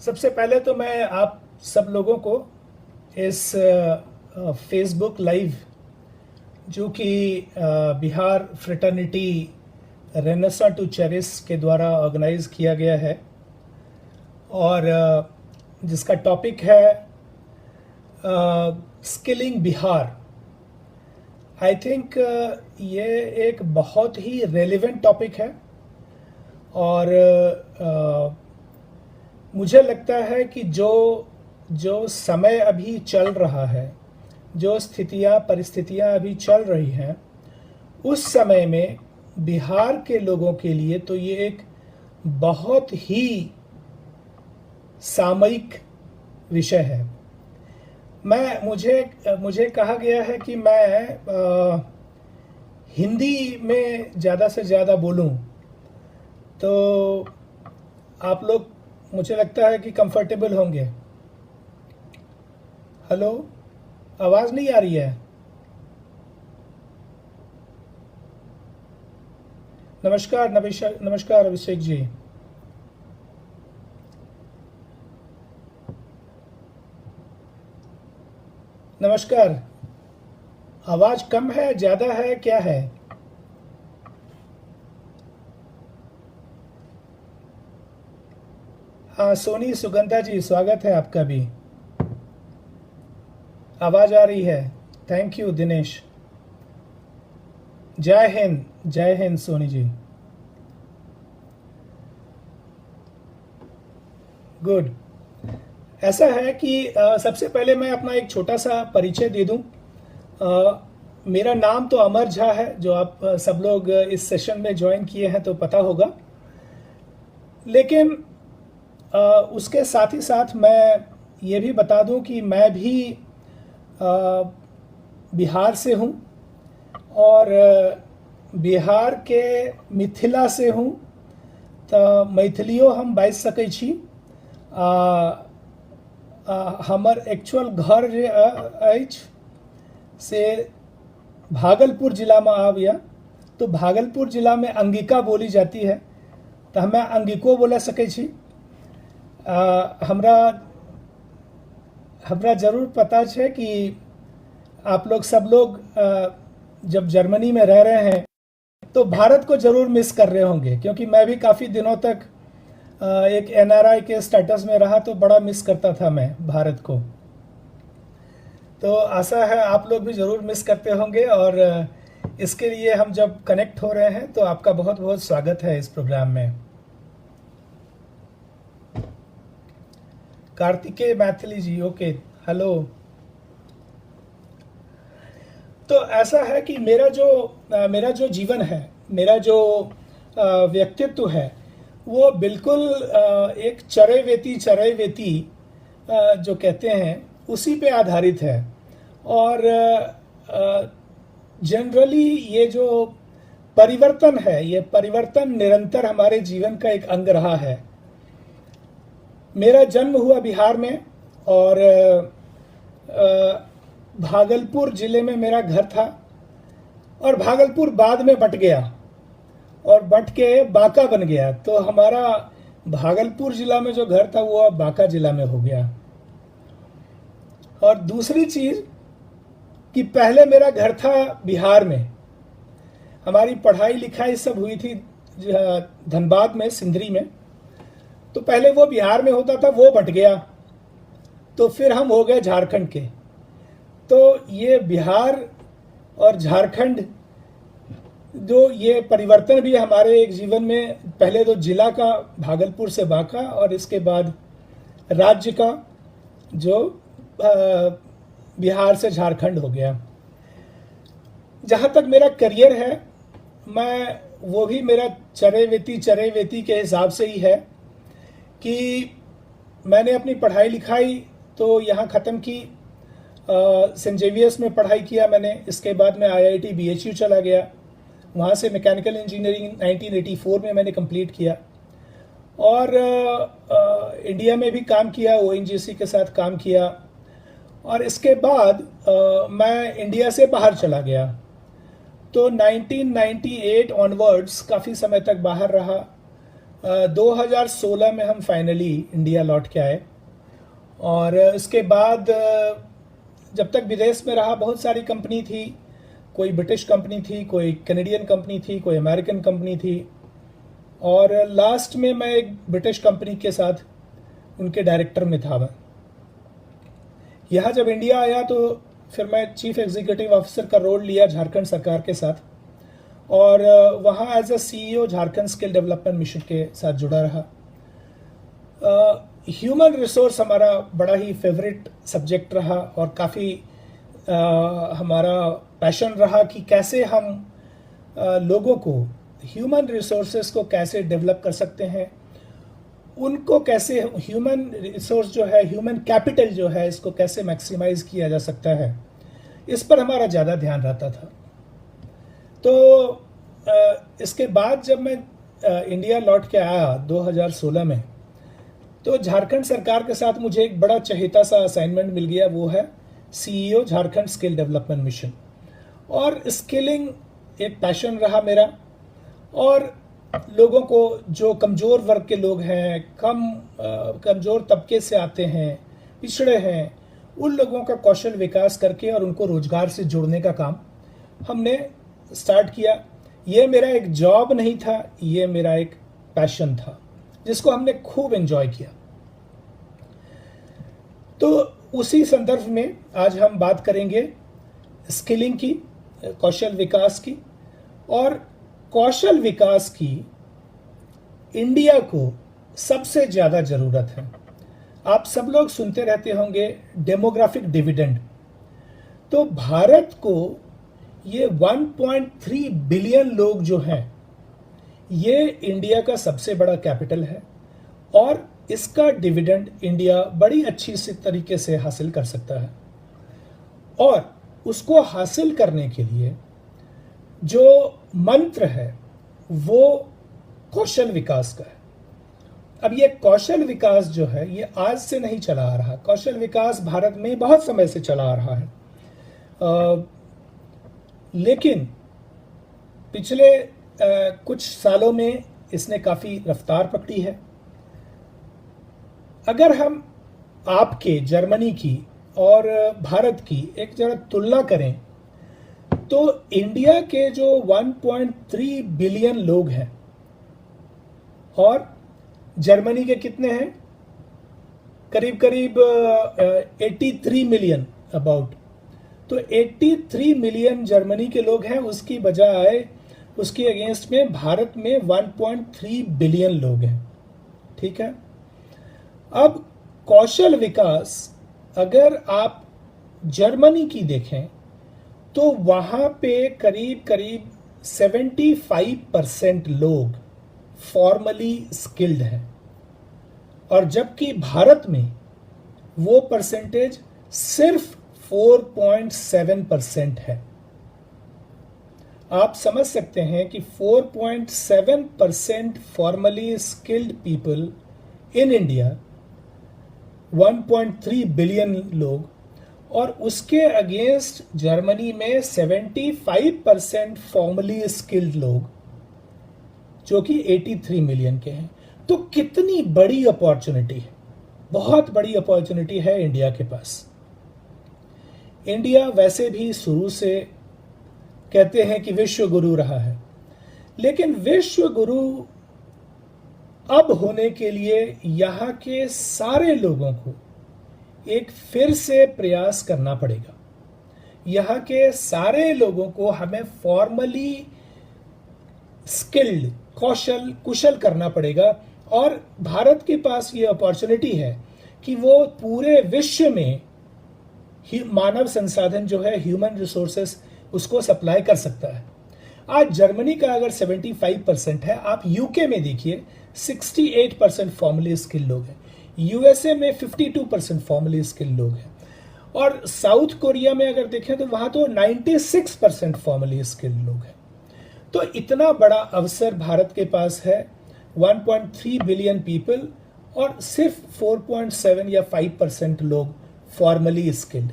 सबसे पहले तो मैं आप सब लोगों को इस फेसबुक लाइव जो कि Bihar fraternity renaissance to cherish के द्वारा ऑर्गेनाइज किया गया है और जिसका टॉपिक है स्किलिंग बिहार। आई थिंक ये एक बहुत ही रेलेवेंट टॉपिक है और मुझे लगता है कि जो समय अभी चल रहा है, जो परिस्थितियां अभी चल रही हैं, उस समय में बिहार के लोगों के लिए तो ये एक बहुत ही सामयिक विषय है। मुझे कहा गया है कि मैं हिंदी में ज़्यादा से ज़्यादा बोलूं, तो आप लोग मुझे लगता है कि कंफर्टेबल होंगे। हेलो, आवाज़ नहीं आ रही है? नमस्कार अभिषेक जी। नमस्कार। आवाज़ कम है, ज़्यादा है, क्या है? हाँ, सोनी सुगंधा जी, स्वागत है आपका भी। आवाज़ आ रही है। Thank you Dinesh. जय हिंद सोनी जी। गुड। ऐसा है कि सबसे पहले मैं अपना एक छोटा सा परिचय दे दूं। मेरा नाम तो अमर झा है, जो आप सब लोग इस सेशन में ज्वाइन किए हैं तो पता होगा। लेकिन उसके साथ ही साथ मैं ये भी बता दूं कि मैं भी बिहार से हूं और बिहार के मिथिला से हूं। तो मैथिलियो हम बाजि सकै छी। हमर एक्चुअल घर जे अछि से भागलपुर जिला में आबैया। तो भागलपुर जिला में अंगिका बोली जाती है, तो हमें अंगिको बोले सकै छी। हमरा जरूर पता है कि आप लोग सब लोग जब जर्मनी में रह रहे हैं तो भारत को जरूर मिस कर रहे होंगे, क्योंकि मैं भी काफ़ी दिनों तक एक एनआरआई के स्टेटस में रहा, तो बड़ा मिस करता था मैं भारत को। तो आशा है आप लोग भी ज़रूर मिस करते होंगे और इसके लिए हम जब कनेक्ट हो रहे हैं तो आपका बहुत बहुत स्वागत है इस प्रोग्राम में। कार्तिकेय मैथिली जी, ओके, हेलो। तो ऐसा है कि मेरा जो जीवन है, मेरा जो व्यक्तित्व है, वो बिल्कुल एक चरैवेती जो कहते हैं उसी पे आधारित है। और जनरली ये जो परिवर्तन है, ये परिवर्तन निरंतर हमारे जीवन का एक अंग रहा है। मेरा जन्म हुआ बिहार में और भागलपुर जिले में मेरा घर था और भागलपुर बाद में बट गया और बट के बांका बन गया। तो हमारा भागलपुर जिला में जो घर था वो अब बांका जिला में हो गया। और दूसरी चीज कि पहले मेरा घर था बिहार में। हमारी पढ़ाई लिखाई सब हुई थी धनबाद में, सिंधरी में। तो पहले वो बिहार में होता था, वो बट गया, तो फिर हम हो गए झारखंड के। तो ये बिहार और झारखंड, जो ये परिवर्तन भी हमारे एक जीवन में, पहले तो जिला का भागलपुर से बांका और इसके बाद राज्य का जो बिहार से झारखंड हो गया। जहाँ तक मेरा करियर है, मैं वो भी मेरा चरैवेती के हिसाब से ही है कि मैंने अपनी पढ़ाई लिखाई तो यहाँ ख़त्म की। सेंट जेवियर्स में पढ़ाई किया मैंने। इसके बाद मैं आईआईटी बीएचयू चला गया, वहाँ से मैकेनिकल इंजीनियरिंग 1984 में मैंने कंप्लीट किया। और इंडिया में भी काम किया, ओएनजीसी के साथ काम किया। और इसके बाद मैं इंडिया से बाहर चला गया। तो 1998 ऑनवर्ड्स काफ़ी समय तक बाहर रहा। 2016 में हम फाइनली इंडिया लौट के आए। और इसके बाद जब तक विदेश में रहा, बहुत सारी कंपनी थी। कोई ब्रिटिश कंपनी थी, कोई कैनेडियन कंपनी थी, कोई अमेरिकन कंपनी थी। और लास्ट में मैं एक ब्रिटिश कंपनी के साथ उनके डायरेक्टर में था। मैं यहाँ जब इंडिया आया तो फिर मैं चीफ एग्जीक्यूटिव ऑफिसर का रोल लिया झारखंड सरकार के साथ, और वहाँ as a CEO Jharkhand skill development mission के साथ जुड़ा रहा। ह्यूमन रिसोर्स हमारा बड़ा ही फेवरेट सब्जेक्ट रहा, और काफ़ी हमारा पैशन रहा कि कैसे हम लोगों को, ह्यूमन रिसोर्सेस को कैसे डेवलप कर सकते हैं, उनको कैसे, ह्यूमन रिसोर्स जो है, ह्यूमन कैपिटल जो है, इसको कैसे मैक्सिमाइज किया जा सकता है, इस पर हमारा ज़्यादा ध्यान रहता था। तो इसके बाद जब मैं इंडिया लौट के आया 2016 में, तो झारखंड सरकार के साथ मुझे एक बड़ा चहेता सा असाइनमेंट मिल गया। वो है CEO Jharkhand skill development mission. और स्किलिंग एक पैशन रहा मेरा, और लोगों को, जो कमज़ोर वर्ग के लोग हैं, कमज़ोर तबके से आते हैं, पिछड़े हैं, उन लोगों का कौशल विकास करके और उनको रोजगार से जोड़ने का काम हमने स्टार्ट किया। ये मेरा एक जॉब नहीं था, ये मेरा एक पैशन था जिसको हमने खूब एंजॉय किया। तो उसी संदर्भ में आज हम बात करेंगे स्किलिंग की, कौशल विकास की। और कौशल विकास की इंडिया को सबसे ज़्यादा ज़रूरत है। आप सब लोग सुनते रहते होंगे डेमोग्राफिक डिविडेंड। तो भारत को ये 1.3 बिलियन लोग जो हैं, ये इंडिया का सबसे बड़ा कैपिटल है, और इसका डिविडेंड इंडिया बड़ी अच्छी सी तरीके से हासिल कर सकता है। और उसको हासिल करने के लिए जो मंत्र है वो कौशल विकास का है। अब ये कौशल विकास जो है, ये आज से नहीं चला आ रहा। कौशल विकास भारत में बहुत समय से चला आ रहा है, लेकिन पिछले कुछ सालों में इसने काफ़ी रफ्तार पकड़ी है। अगर हम आपके जर्मनी की और भारत की एक जरा तुलना करें, तो इंडिया के जो 1.3 बिलियन लोग हैं और जर्मनी के कितने हैं, करीब करीब 83 मिलियन अबाउट। तो 83 मिलियन जर्मनी के लोग हैं, उसकी बजाय उसके अगेंस्ट में भारत में 1.3 बिलियन लोग हैं। ठीक है। अब कौशल विकास अगर आप जर्मनी की देखें तो वहां पे करीब करीब 75% लोग फॉर्मली स्किल्ड हैं, और जबकि भारत में वो परसेंटेज सिर्फ 4.7% है। आप समझ सकते हैं कि 4.7% formally skilled people in India, 1.3 billion लोग, और उसके अगेंस्ट जर्मनी में 75% फॉर्मली स्किल्ड लोग जो कि 83 मिलियन के हैं। तो कितनी बड़ी अपॉर्चुनिटी है, बहुत बड़ी अपॉर्चुनिटी है इंडिया के पास। इंडिया वैसे भी शुरू से कहते हैं कि विश्व गुरु रहा है, लेकिन विश्व गुरु अब होने के लिए यहाँ के सारे लोगों को एक फिर से प्रयास करना पड़ेगा। यहाँ के सारे लोगों को हमें फॉर्मली स्किल्ड, कुशल करना पड़ेगा। और भारत के पास ये अपॉर्चुनिटी है कि वो पूरे विश्व में मानव संसाधन जो है, ह्यूमन रिसोर्सेस, उसको सप्लाई कर सकता है। आज जर्मनी का अगर 75% है, आप यूके में देखिए 68% फॉर्मली स्किल्ड लोग हैं, यूएसए में 52% फॉर्मली स्किल्ड लोग हैं, और साउथ कोरिया में अगर देखें तो वहां तो 96% फॉर्मली स्किल्ड लोग हैं। तो इतना बड़ा अवसर भारत के पास है, 1.3 बिलियन पीपल और सिर्फ 4.7 या 5% लोग फॉर्मली स्किल्ड।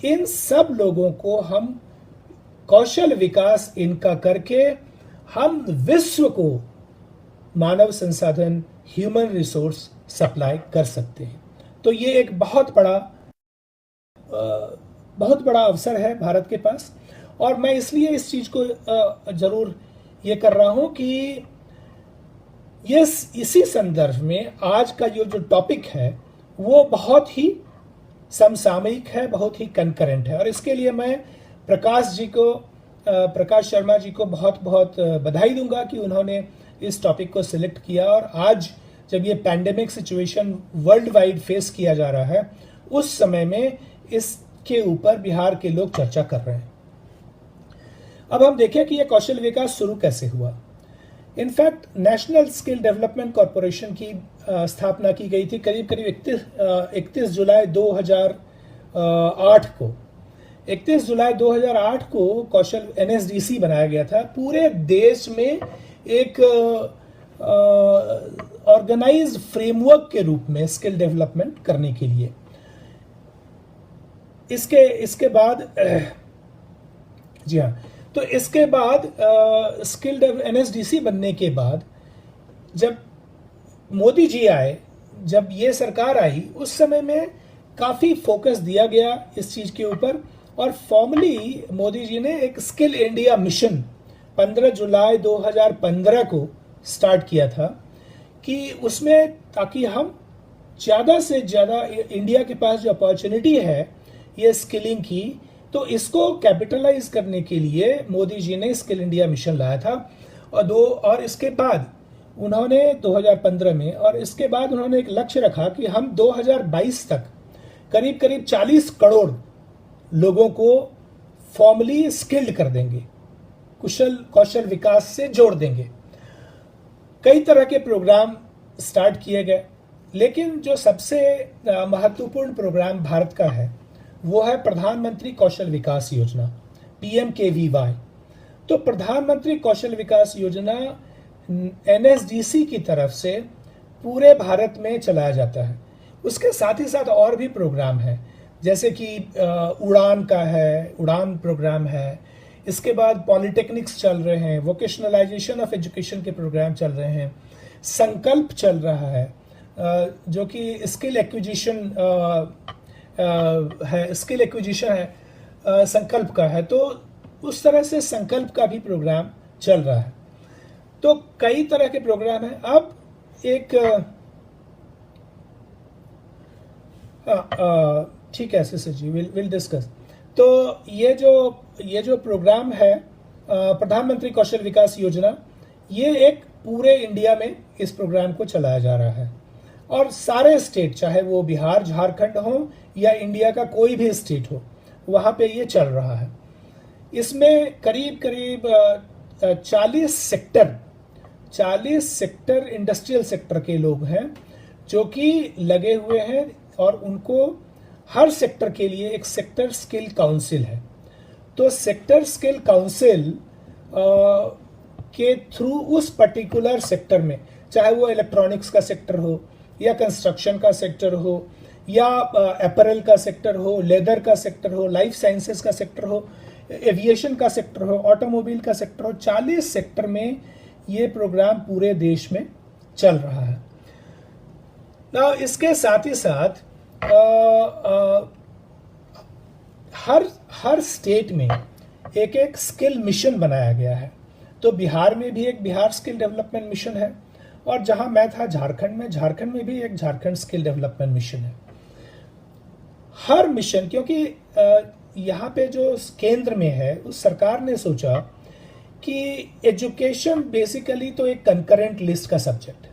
इन सब लोगों को हम कौशल विकास इनका करके हम विश्व को मानव संसाधन, ह्यूमन रिसोर्स सप्लाई कर सकते हैं। तो ये एक बहुत बड़ा अवसर है भारत के पास, और मैं इसलिए इस चीज को जरूर ये कर रहा हूं कि इसी संदर्भ में आज का जो टॉपिक है वो बहुत ही समसामयिक है, बहुत ही कंकरेंट है। और इसके लिए मैं प्रकाश शर्मा जी को बहुत बहुत बधाई दूंगा कि उन्होंने इस टॉपिक को सिलेक्ट किया। और आज जब ये pandemic situation world wide face किया जा रहा है, उस समय में इसके ऊपर बिहार के लोग चर्चा कर रहे हैं। अब हम देखें कि यह कौशल विकास शुरू कैसे हुआ। In fact national skill development corporation की स्थापना की गई थी करीब 31 जुलाई 2008 को। 31 जुलाई 2008 को कौशल NSDC बनाया गया था, पूरे देश में एक ऑर्गेनाइज्ड फ्रेमवर्क के रूप में स्किल डेवलपमेंट करने के लिए। इसके बाद जी हाँ, तो इसके बाद स्किल NSDC बनने के बाद जब मोदी जी आए, जब ये सरकार आई, उस समय में काफी फोकस दिया गया इस चीज के ऊपर। और फॉर्मली मोदी जी ने एक स्किल इंडिया मिशन 15 जुलाई 2015 को स्टार्ट किया था कि उसमें, ताकि हम ज्यादा से ज्यादा, इंडिया के पास जो अपॉर्चुनिटी है ये स्किलिंग की, तो इसको कैपिटलाइज करने के लिए मोदी जी ने स्किल इंडिया मिशन लाया था। और इसके बाद उन्होंने 2015 में, और इसके बाद उन्होंने एक लक्ष्य रखा कि हम 2022 तक करीब 40 करोड़ लोगों को फॉर्मली स्किल्ड कर देंगे, कौशल विकास से जोड़ देंगे। कई तरह के प्रोग्राम स्टार्ट किए गए, लेकिन जो सबसे महत्वपूर्ण प्रोग्राम भारत का है वो है प्रधानमंत्री कौशल विकास योजना, PMKVY। तो प्रधानमंत्री कौशल विकास योजना NSDC की तरफ से पूरे भारत में चलाया जाता है। उसके साथ ही साथ और भी प्रोग्राम है, जैसे कि उड़ान का है, उड़ान प्रोग्राम है। इसके बाद पॉलिटेक्निक्स चल रहे हैं, वोकेशनलाइजेशन ऑफ एजुकेशन के प्रोग्राम चल रहे हैं, संकल्प चल रहा है जो कि स्किल एक्विजिशन है, संकल्प का है। तो उस तरह से संकल्प का भी प्रोग्राम चल रहा है। तो कई तरह के प्रोग्राम हैं। अब एक ठीक है सिस्टर जी, विल डिस्कस। तो ये जो प्रोग्राम है प्रधानमंत्री कौशल विकास योजना, ये एक पूरे इंडिया में इस प्रोग्राम को चलाया जा रहा है। और सारे स्टेट, चाहे वो बिहार, झारखंड हो या इंडिया का कोई भी स्टेट हो, वहां पे ये चल रहा है। इसमें करीब 40 सेक्टर इंडस्ट्रियल सेक्टर के लोग हैं जो कि लगे हुए हैं, और उनको हर सेक्टर के लिए एक सेक्टर स्किल काउंसिल है। तो सेक्टर स्किल काउंसिल के थ्रू उस पर्टिकुलर सेक्टर में, चाहे वो इलेक्ट्रॉनिक्स का सेक्टर हो या कंस्ट्रक्शन का सेक्टर हो या अपैरल का सेक्टर हो, लेदर का सेक्टर हो, लाइफ साइंसेस का सेक्टर हो, एविएशन का सेक्टर हो, ऑटोमोबाइल का सेक्टर हो, 40 सेक्टर में ये प्रोग्राम पूरे देश में चल रहा है। ना इसके साथ ही साथ हर स्टेट में एक स्किल मिशन बनाया गया है। तो बिहार में भी एक बिहार स्किल डेवलपमेंट मिशन है, और जहां मैं था झारखंड में भी एक झारखंड स्किल डेवलपमेंट मिशन है। हर मिशन, क्योंकि यहाँ पे जो केंद्र में है, उस सरकार ने सोचा कि एजुकेशन बेसिकली तो एक कंकरेंट लिस्ट का सब्जेक्ट है,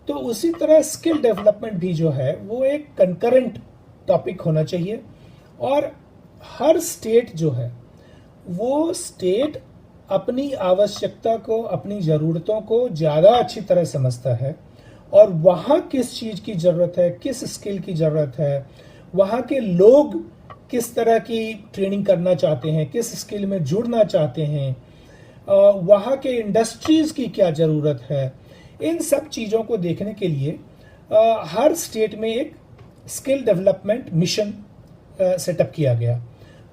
तो उसी तरह स्किल डेवलपमेंट भी जो है वो एक कंकरेंट टॉपिक होना चाहिए। और हर स्टेट जो है, वो स्टेट अपनी आवश्यकता को, अपनी ज़रूरतों को ज़्यादा अच्छी तरह समझता है, और वहाँ किस चीज़ की ज़रूरत है, किस स्किल की ज़रूरत है, वहाँ के लोग किस तरह की ट्रेनिंग करना चाहते हैं, किस स्किल में जुड़ना चाहते हैं, वहाँ के इंडस्ट्रीज़ की क्या ज़रूरत है, इन सब चीज़ों को देखने के लिए हर स्टेट में एक स्किल डेवलपमेंट मिशन सेटअप किया गया।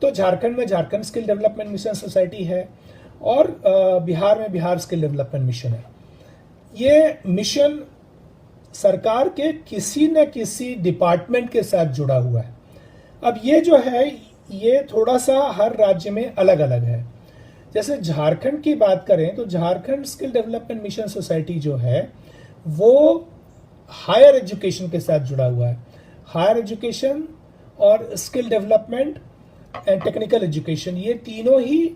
तो झारखंड में Jharkhand skill development mission society है, और बिहार में बिहार स्किल डेवलपमेंट मिशन है। ये मिशन सरकार के किसी न किसी डिपार्टमेंट के साथ जुड़ा हुआ है। अब ये जो है ये थोड़ा सा हर राज्य में अलग अलग है। जैसे झारखंड की बात करें तो Jharkhand skill development mission society जो है वो हायर एजुकेशन के साथ जुड़ा हुआ है। हायर एजुकेशन और skill development and technical education, ये तीनों ही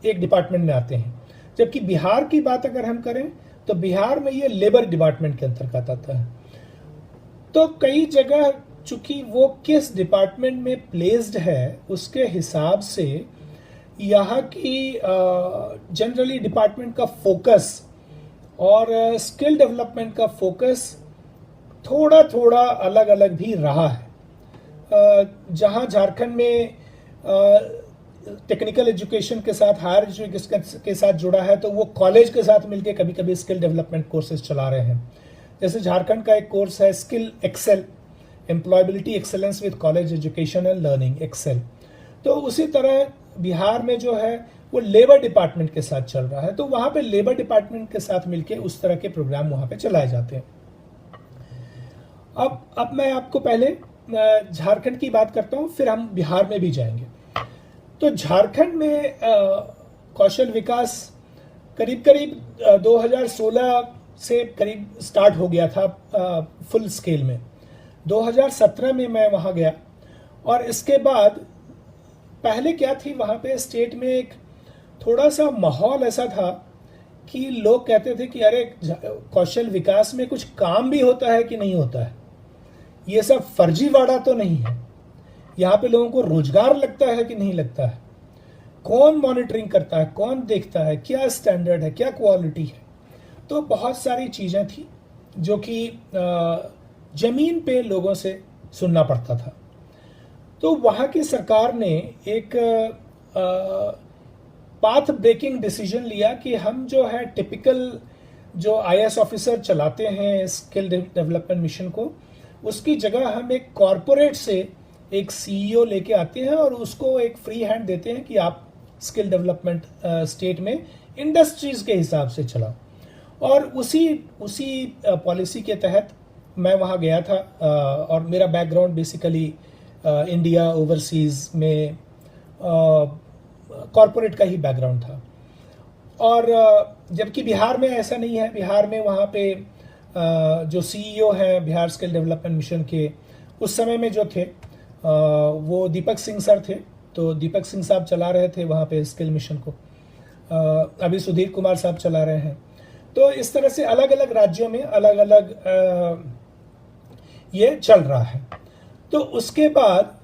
एक डिपार्टमेंट में आते हैं। जबकि बिहार की बात अगर हम करें तो बिहार में ये लेबर डिपार्टमेंट के अंतर्गत आता है। तो कई जगह चूंकि वो किस डिपार्टमेंट में प्लेस्ड है उसके हिसाब से यहाँ की जनरली डिपार्टमेंट का फोकस और स्किल डेवलपमेंट का फोकस थोड़ा थोड़ा अलग अलग भी रहा है। जहाँ झारखंड में टेक्निकल एजुकेशन के साथ हायर एजुकेशन के साथ जुड़ा है तो वो कॉलेज के साथ मिलकर कभी कभी स्किल डेवलपमेंट कोर्सेज चला रहे हैं। जैसे झारखंड का एक कोर्स है skill excel, employability excellence with college education and learning excel. तो उसी तरह बिहार में जो है वो लेबर डिपार्टमेंट के साथ चल रहा है, तो वहां पे लेबर डिपार्टमेंट के साथ मिलकर उस तरह के प्रोग्राम वहां पे चलाए जाते हैं। अब मैं आपको पहले झारखंड की बात करता हूं, फिर हम बिहार में भी जाएंगे। तो झारखंड में कौशल विकास करीब करीब 2016 से करीब स्टार्ट हो गया था फुल स्केल में। 2017 में मैं वहां गया और इसके बाद पहले क्या थी वहां पे स्टेट में एक थोड़ा सा माहौल ऐसा था कि लोग कहते थे कि अरे कौशल विकास में कुछ काम भी होता है कि नहीं होता है, ये सब फर्जीवाड़ा तो नहीं है, यहाँ पे लोगों को रोजगार लगता है कि नहीं लगता है, कौन मॉनिटरिंग करता है, कौन देखता है, क्या स्टैंडर्ड है, क्या क्वालिटी है। तो बहुत सारी चीजें थी जो कि जमीन पे लोगों से सुनना पड़ता था। तो वहां की सरकार ने एक पाथ ब्रेकिंग डिसीजन लिया कि हम जो है टिपिकल जो आईएएस ऑफिसर चलाते हैं स्किल डेवलपमेंट मिशन को, उसकी जगह हम एक कॉरपोरेट से एक सीईओ लेके आते हैं और उसको एक फ्री हैंड देते हैं कि आप स्किल डेवलपमेंट स्टेट में इंडस्ट्रीज के हिसाब से चलाओ। और उसी पॉलिसी के तहत मैं वहाँ गया था और मेरा बैकग्राउंड बेसिकली इंडिया ओवरसीज में कॉरपोरेट का ही बैकग्राउंड था। और जबकि बिहार में ऐसा नहीं है, बिहार में वहाँ पे जो सीईओ हैं बिहार स्किल डेवलपमेंट मिशन के उस समय में जो थे वो दीपक सिंह सर थे। तो दीपक सिंह साहब चला रहे थे वहाँ पे स्किल मिशन को, अभी सुधीर कुमार साहब चला रहे हैं। तो इस तरह से अलग अलग राज्यों में अलग अलग ये चल रहा है। तो उसके बाद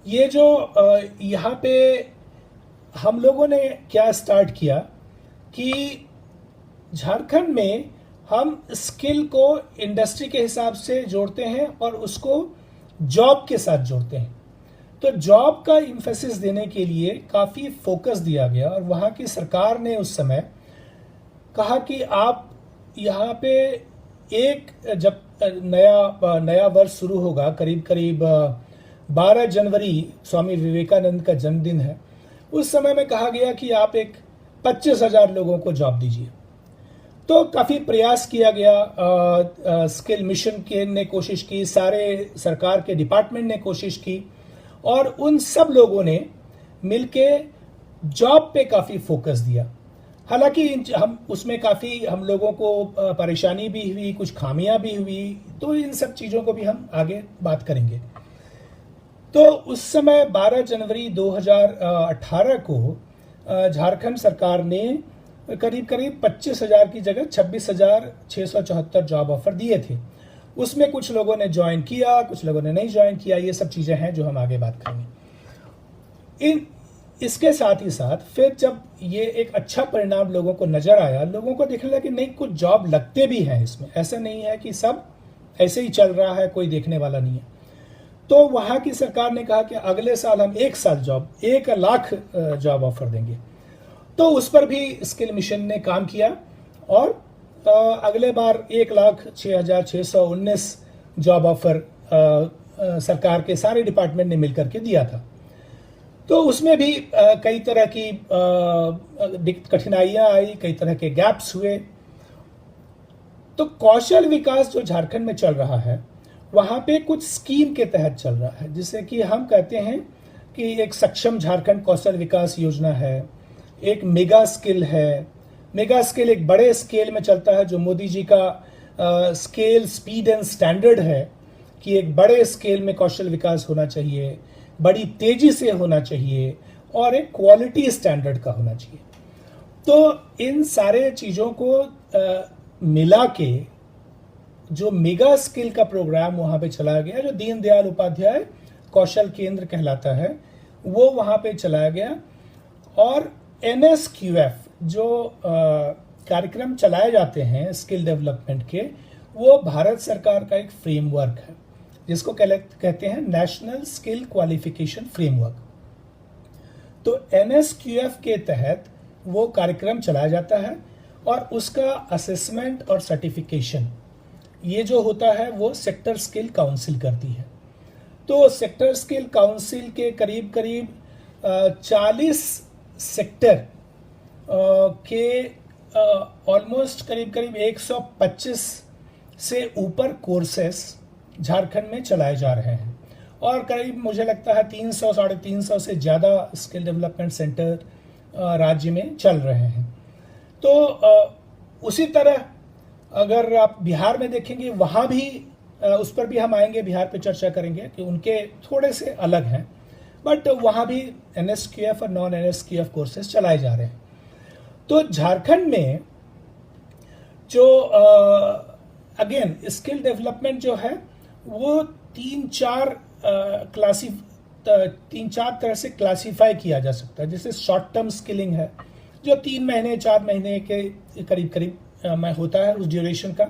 ये जो यहाँ पे हम लोगों ने क्या स्टार्ट किया कि झारखंड में हम स्किल को इंडस्ट्री के हिसाब से जोड़ते हैं और उसको जॉब के साथ जोड़ते हैं। तो जॉब का इम्फेसिस देने के लिए काफ़ी फोकस दिया गया और वहाँ की सरकार ने उस समय कहा कि आप यहाँ पे एक जब नया वर्ष शुरू होगा, करीब करीब 12 जनवरी स्वामी विवेकानंद का जन्मदिन है, उस समय में कहा गया कि आप एक 25,000 लोगों को जॉब दीजिए। तो काफ़ी प्रयास किया गया, स्किल मिशन के ने कोशिश की, सारे सरकार के डिपार्टमेंट ने कोशिश की और उन सब लोगों ने मिलके जॉब पे काफ़ी फोकस दिया। हालांकि हम उसमें काफ़ी हम लोगों को परेशानी भी हुई, कुछ खामियां भी हुई, तो इन सब चीज़ों को भी हम आगे बात करेंगे। तो उस समय 12 जनवरी 2018 को झारखंड सरकार ने करीब करीब 25,000 की जगह 26,674 जॉब ऑफर दिए थे। उसमें कुछ लोगों ने ज्वाइन किया, कुछ लोगों ने नहीं ज्वाइन किया, ये सब चीज़ें हैं जो हम आगे बात करेंगे। इसके साथ ही साथ फिर जब ये एक अच्छा परिणाम लोगों को नजर आया, लोगों को देखने लगा कि नहीं कुछ जॉब लगते भी हैं इसमें, ऐसा नहीं है कि सब ऐसे ही चल रहा है, कोई देखने वाला नहीं है। तो वहाँ की सरकार ने कहा कि अगले साल हम 1 लाख जॉब ऑफर देंगे। तो उस पर भी स्किल मिशन ने काम किया और अगले बार 1,06,619 जॉब ऑफर सरकार के सारे डिपार्टमेंट ने मिलकर के दिया था। तो उसमें भी कई तरह की कठिनाइयां आई, कई तरह के गैप्स हुए। तो कौशल विकास जो झारखंड में चल रहा है वहां पे कुछ स्कीम के तहत चल रहा है, जिसे कि हम कहते हैं कि एक सक्षम झारखंड कौशल विकास योजना है, एक मेगा स्किल है। मेगा स्किल एक बड़े स्केल में चलता है, जो मोदी जी का स्केल स्पीड एंड स्टैंडर्ड है कि एक बड़े स्केल में कौशल विकास होना चाहिए, बड़ी तेजी से होना चाहिए और एक क्वालिटी स्टैंडर्ड का होना चाहिए। तो इन सारे चीजों को मिला के जो मेगा स्किल का प्रोग्राम वहां पे चलाया गया, जो दीनदयाल उपाध्याय कौशल केंद्र कहलाता है, वो वहां पे चलाया गया। और NSQF जो कार्यक्रम चलाए जाते हैं स्किल डेवलपमेंट के, वो भारत सरकार का एक फ्रेमवर्क है जिसको कहते हैं नेशनल स्किल क्वालिफिकेशन फ्रेमवर्क। तो NSQF के तहत वो कार्यक्रम चलाया जाता है और उसका असेसमेंट और सर्टिफिकेशन ये जो होता है वो सेक्टर स्किल काउंसिल करती है। तो सेक्टर स्किल काउंसिल के करीब करीब 40 सेक्टर के ऑलमोस्ट करीब करीब 125 से ऊपर कोर्सेस झारखंड में चलाए जा रहे हैं और करीब मुझे लगता है 300 साढ़े 300 से ज़्यादा स्किल डेवलपमेंट सेंटर राज्य में चल रहे हैं। तो उसी तरह अगर आप बिहार में देखेंगे वहाँ भी उस पर भी हम आएंगे, बिहार पे चर्चा करेंगे कि उनके थोड़े से अलग हैं, बट वहाँ भी NSQF और नॉन NSQF कोर्सेज चलाए जा रहे हैं। तो झारखंड में जो अगेन स्किल डेवलपमेंट जो है वो तीन चार तरह से क्लासीफाई किया जा सकता है। जैसे शॉर्ट टर्म स्किलिंग है जो 3 महीने 4 महीने के करीब करीब में होता है उस ड्यूरेशन का,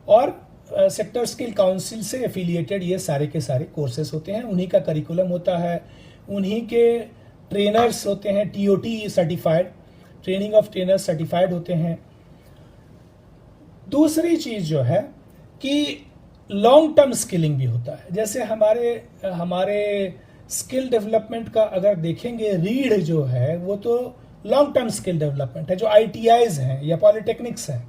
और सेक्टर स्किल काउंसिल से एफिलिएटेड ये सारे के सारे कोर्सेज होते हैं, उन्हीं का करिकुलम होता है, उन्हीं के ट्रेनर्स होते हैं, TOT certified, training of trainers certified होते हैं। दूसरी चीज जो है कि लॉन्ग टर्म स्किलिंग भी होता है। जैसे हमारे स्किल डेवलपमेंट का अगर देखेंगे, रीढ़ जो है वो तो लॉन्ग टर्म स्किल डेवलपमेंट है, जो ITIs हैं या पॉलिटेक्निक्स हैं।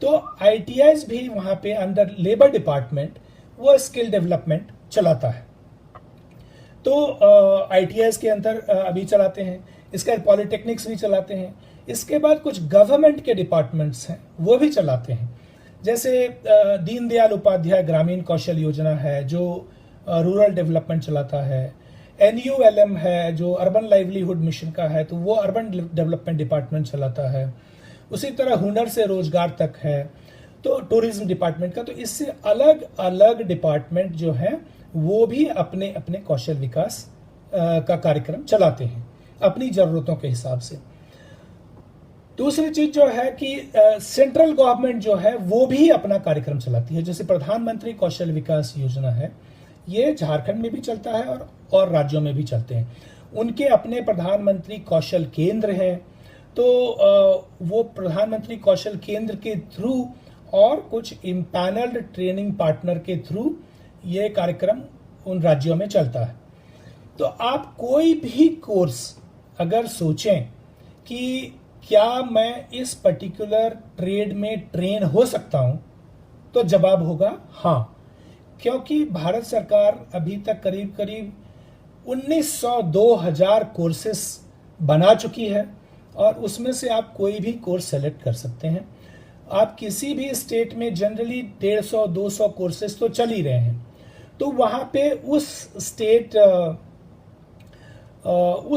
तो ITIs भी वहां पे अंडर लेबर डिपार्टमेंट वो स्किल डेवलपमेंट चलाता है। तो ITIs के अंदर अभी चलाते हैं, इसके बाद पॉलिटेक्निक्स भी चलाते हैं। इसके बाद कुछ गवर्नमेंट के डिपार्टमेंट्स हैं वो भी चलाते हैं, जैसे दीनदयाल उपाध्याय ग्रामीण कौशल योजना है जो रूरल डेवलपमेंट चलाता है, NULM है जो अर्बन लाइवलीहुड मिशन का है, तो वो अर्बन डेवलपमेंट डिपार्टमेंट चलाता है। उसी तरह हुनर से रोजगार तक है, तो टूरिज्म डिपार्टमेंट का। तो इससे अलग अलग डिपार्टमेंट जो है वो भी अपने अपने कौशल विकास का कार्यक्रम चलाते हैं अपनी जरूरतों के हिसाब से। दूसरी चीज जो है कि सेंट्रल गवर्नमेंट जो है वो भी अपना कार्यक्रम चलाती है। जैसे प्रधानमंत्री कौशल विकास योजना है, ये झारखंड में भी चलता है और राज्यों में भी चलते हैं। उनके अपने प्रधानमंत्री कौशल केंद्र हैं, तो वो प्रधानमंत्री कौशल केंद्र के थ्रू और कुछ इम्पैनल्ड ट्रेनिंग पार्टनर के थ्रू ये कार्यक्रम उन राज्यों में चलता है। तो आप कोई भी कोर्स अगर सोचें कि क्या मैं इस पर्टिकुलर ट्रेड में ट्रेन हो सकता हूं, तो जवाब होगा हाँ, क्योंकि भारत सरकार अभी तक करीब करीब 1900-2000 कोर्सेस बना चुकी है और उसमें से आप कोई भी कोर्स सेलेक्ट कर सकते हैं। आप किसी भी स्टेट में जनरली 150-200 कोर्सेस तो चल ही रहे हैं, तो वहां पे उस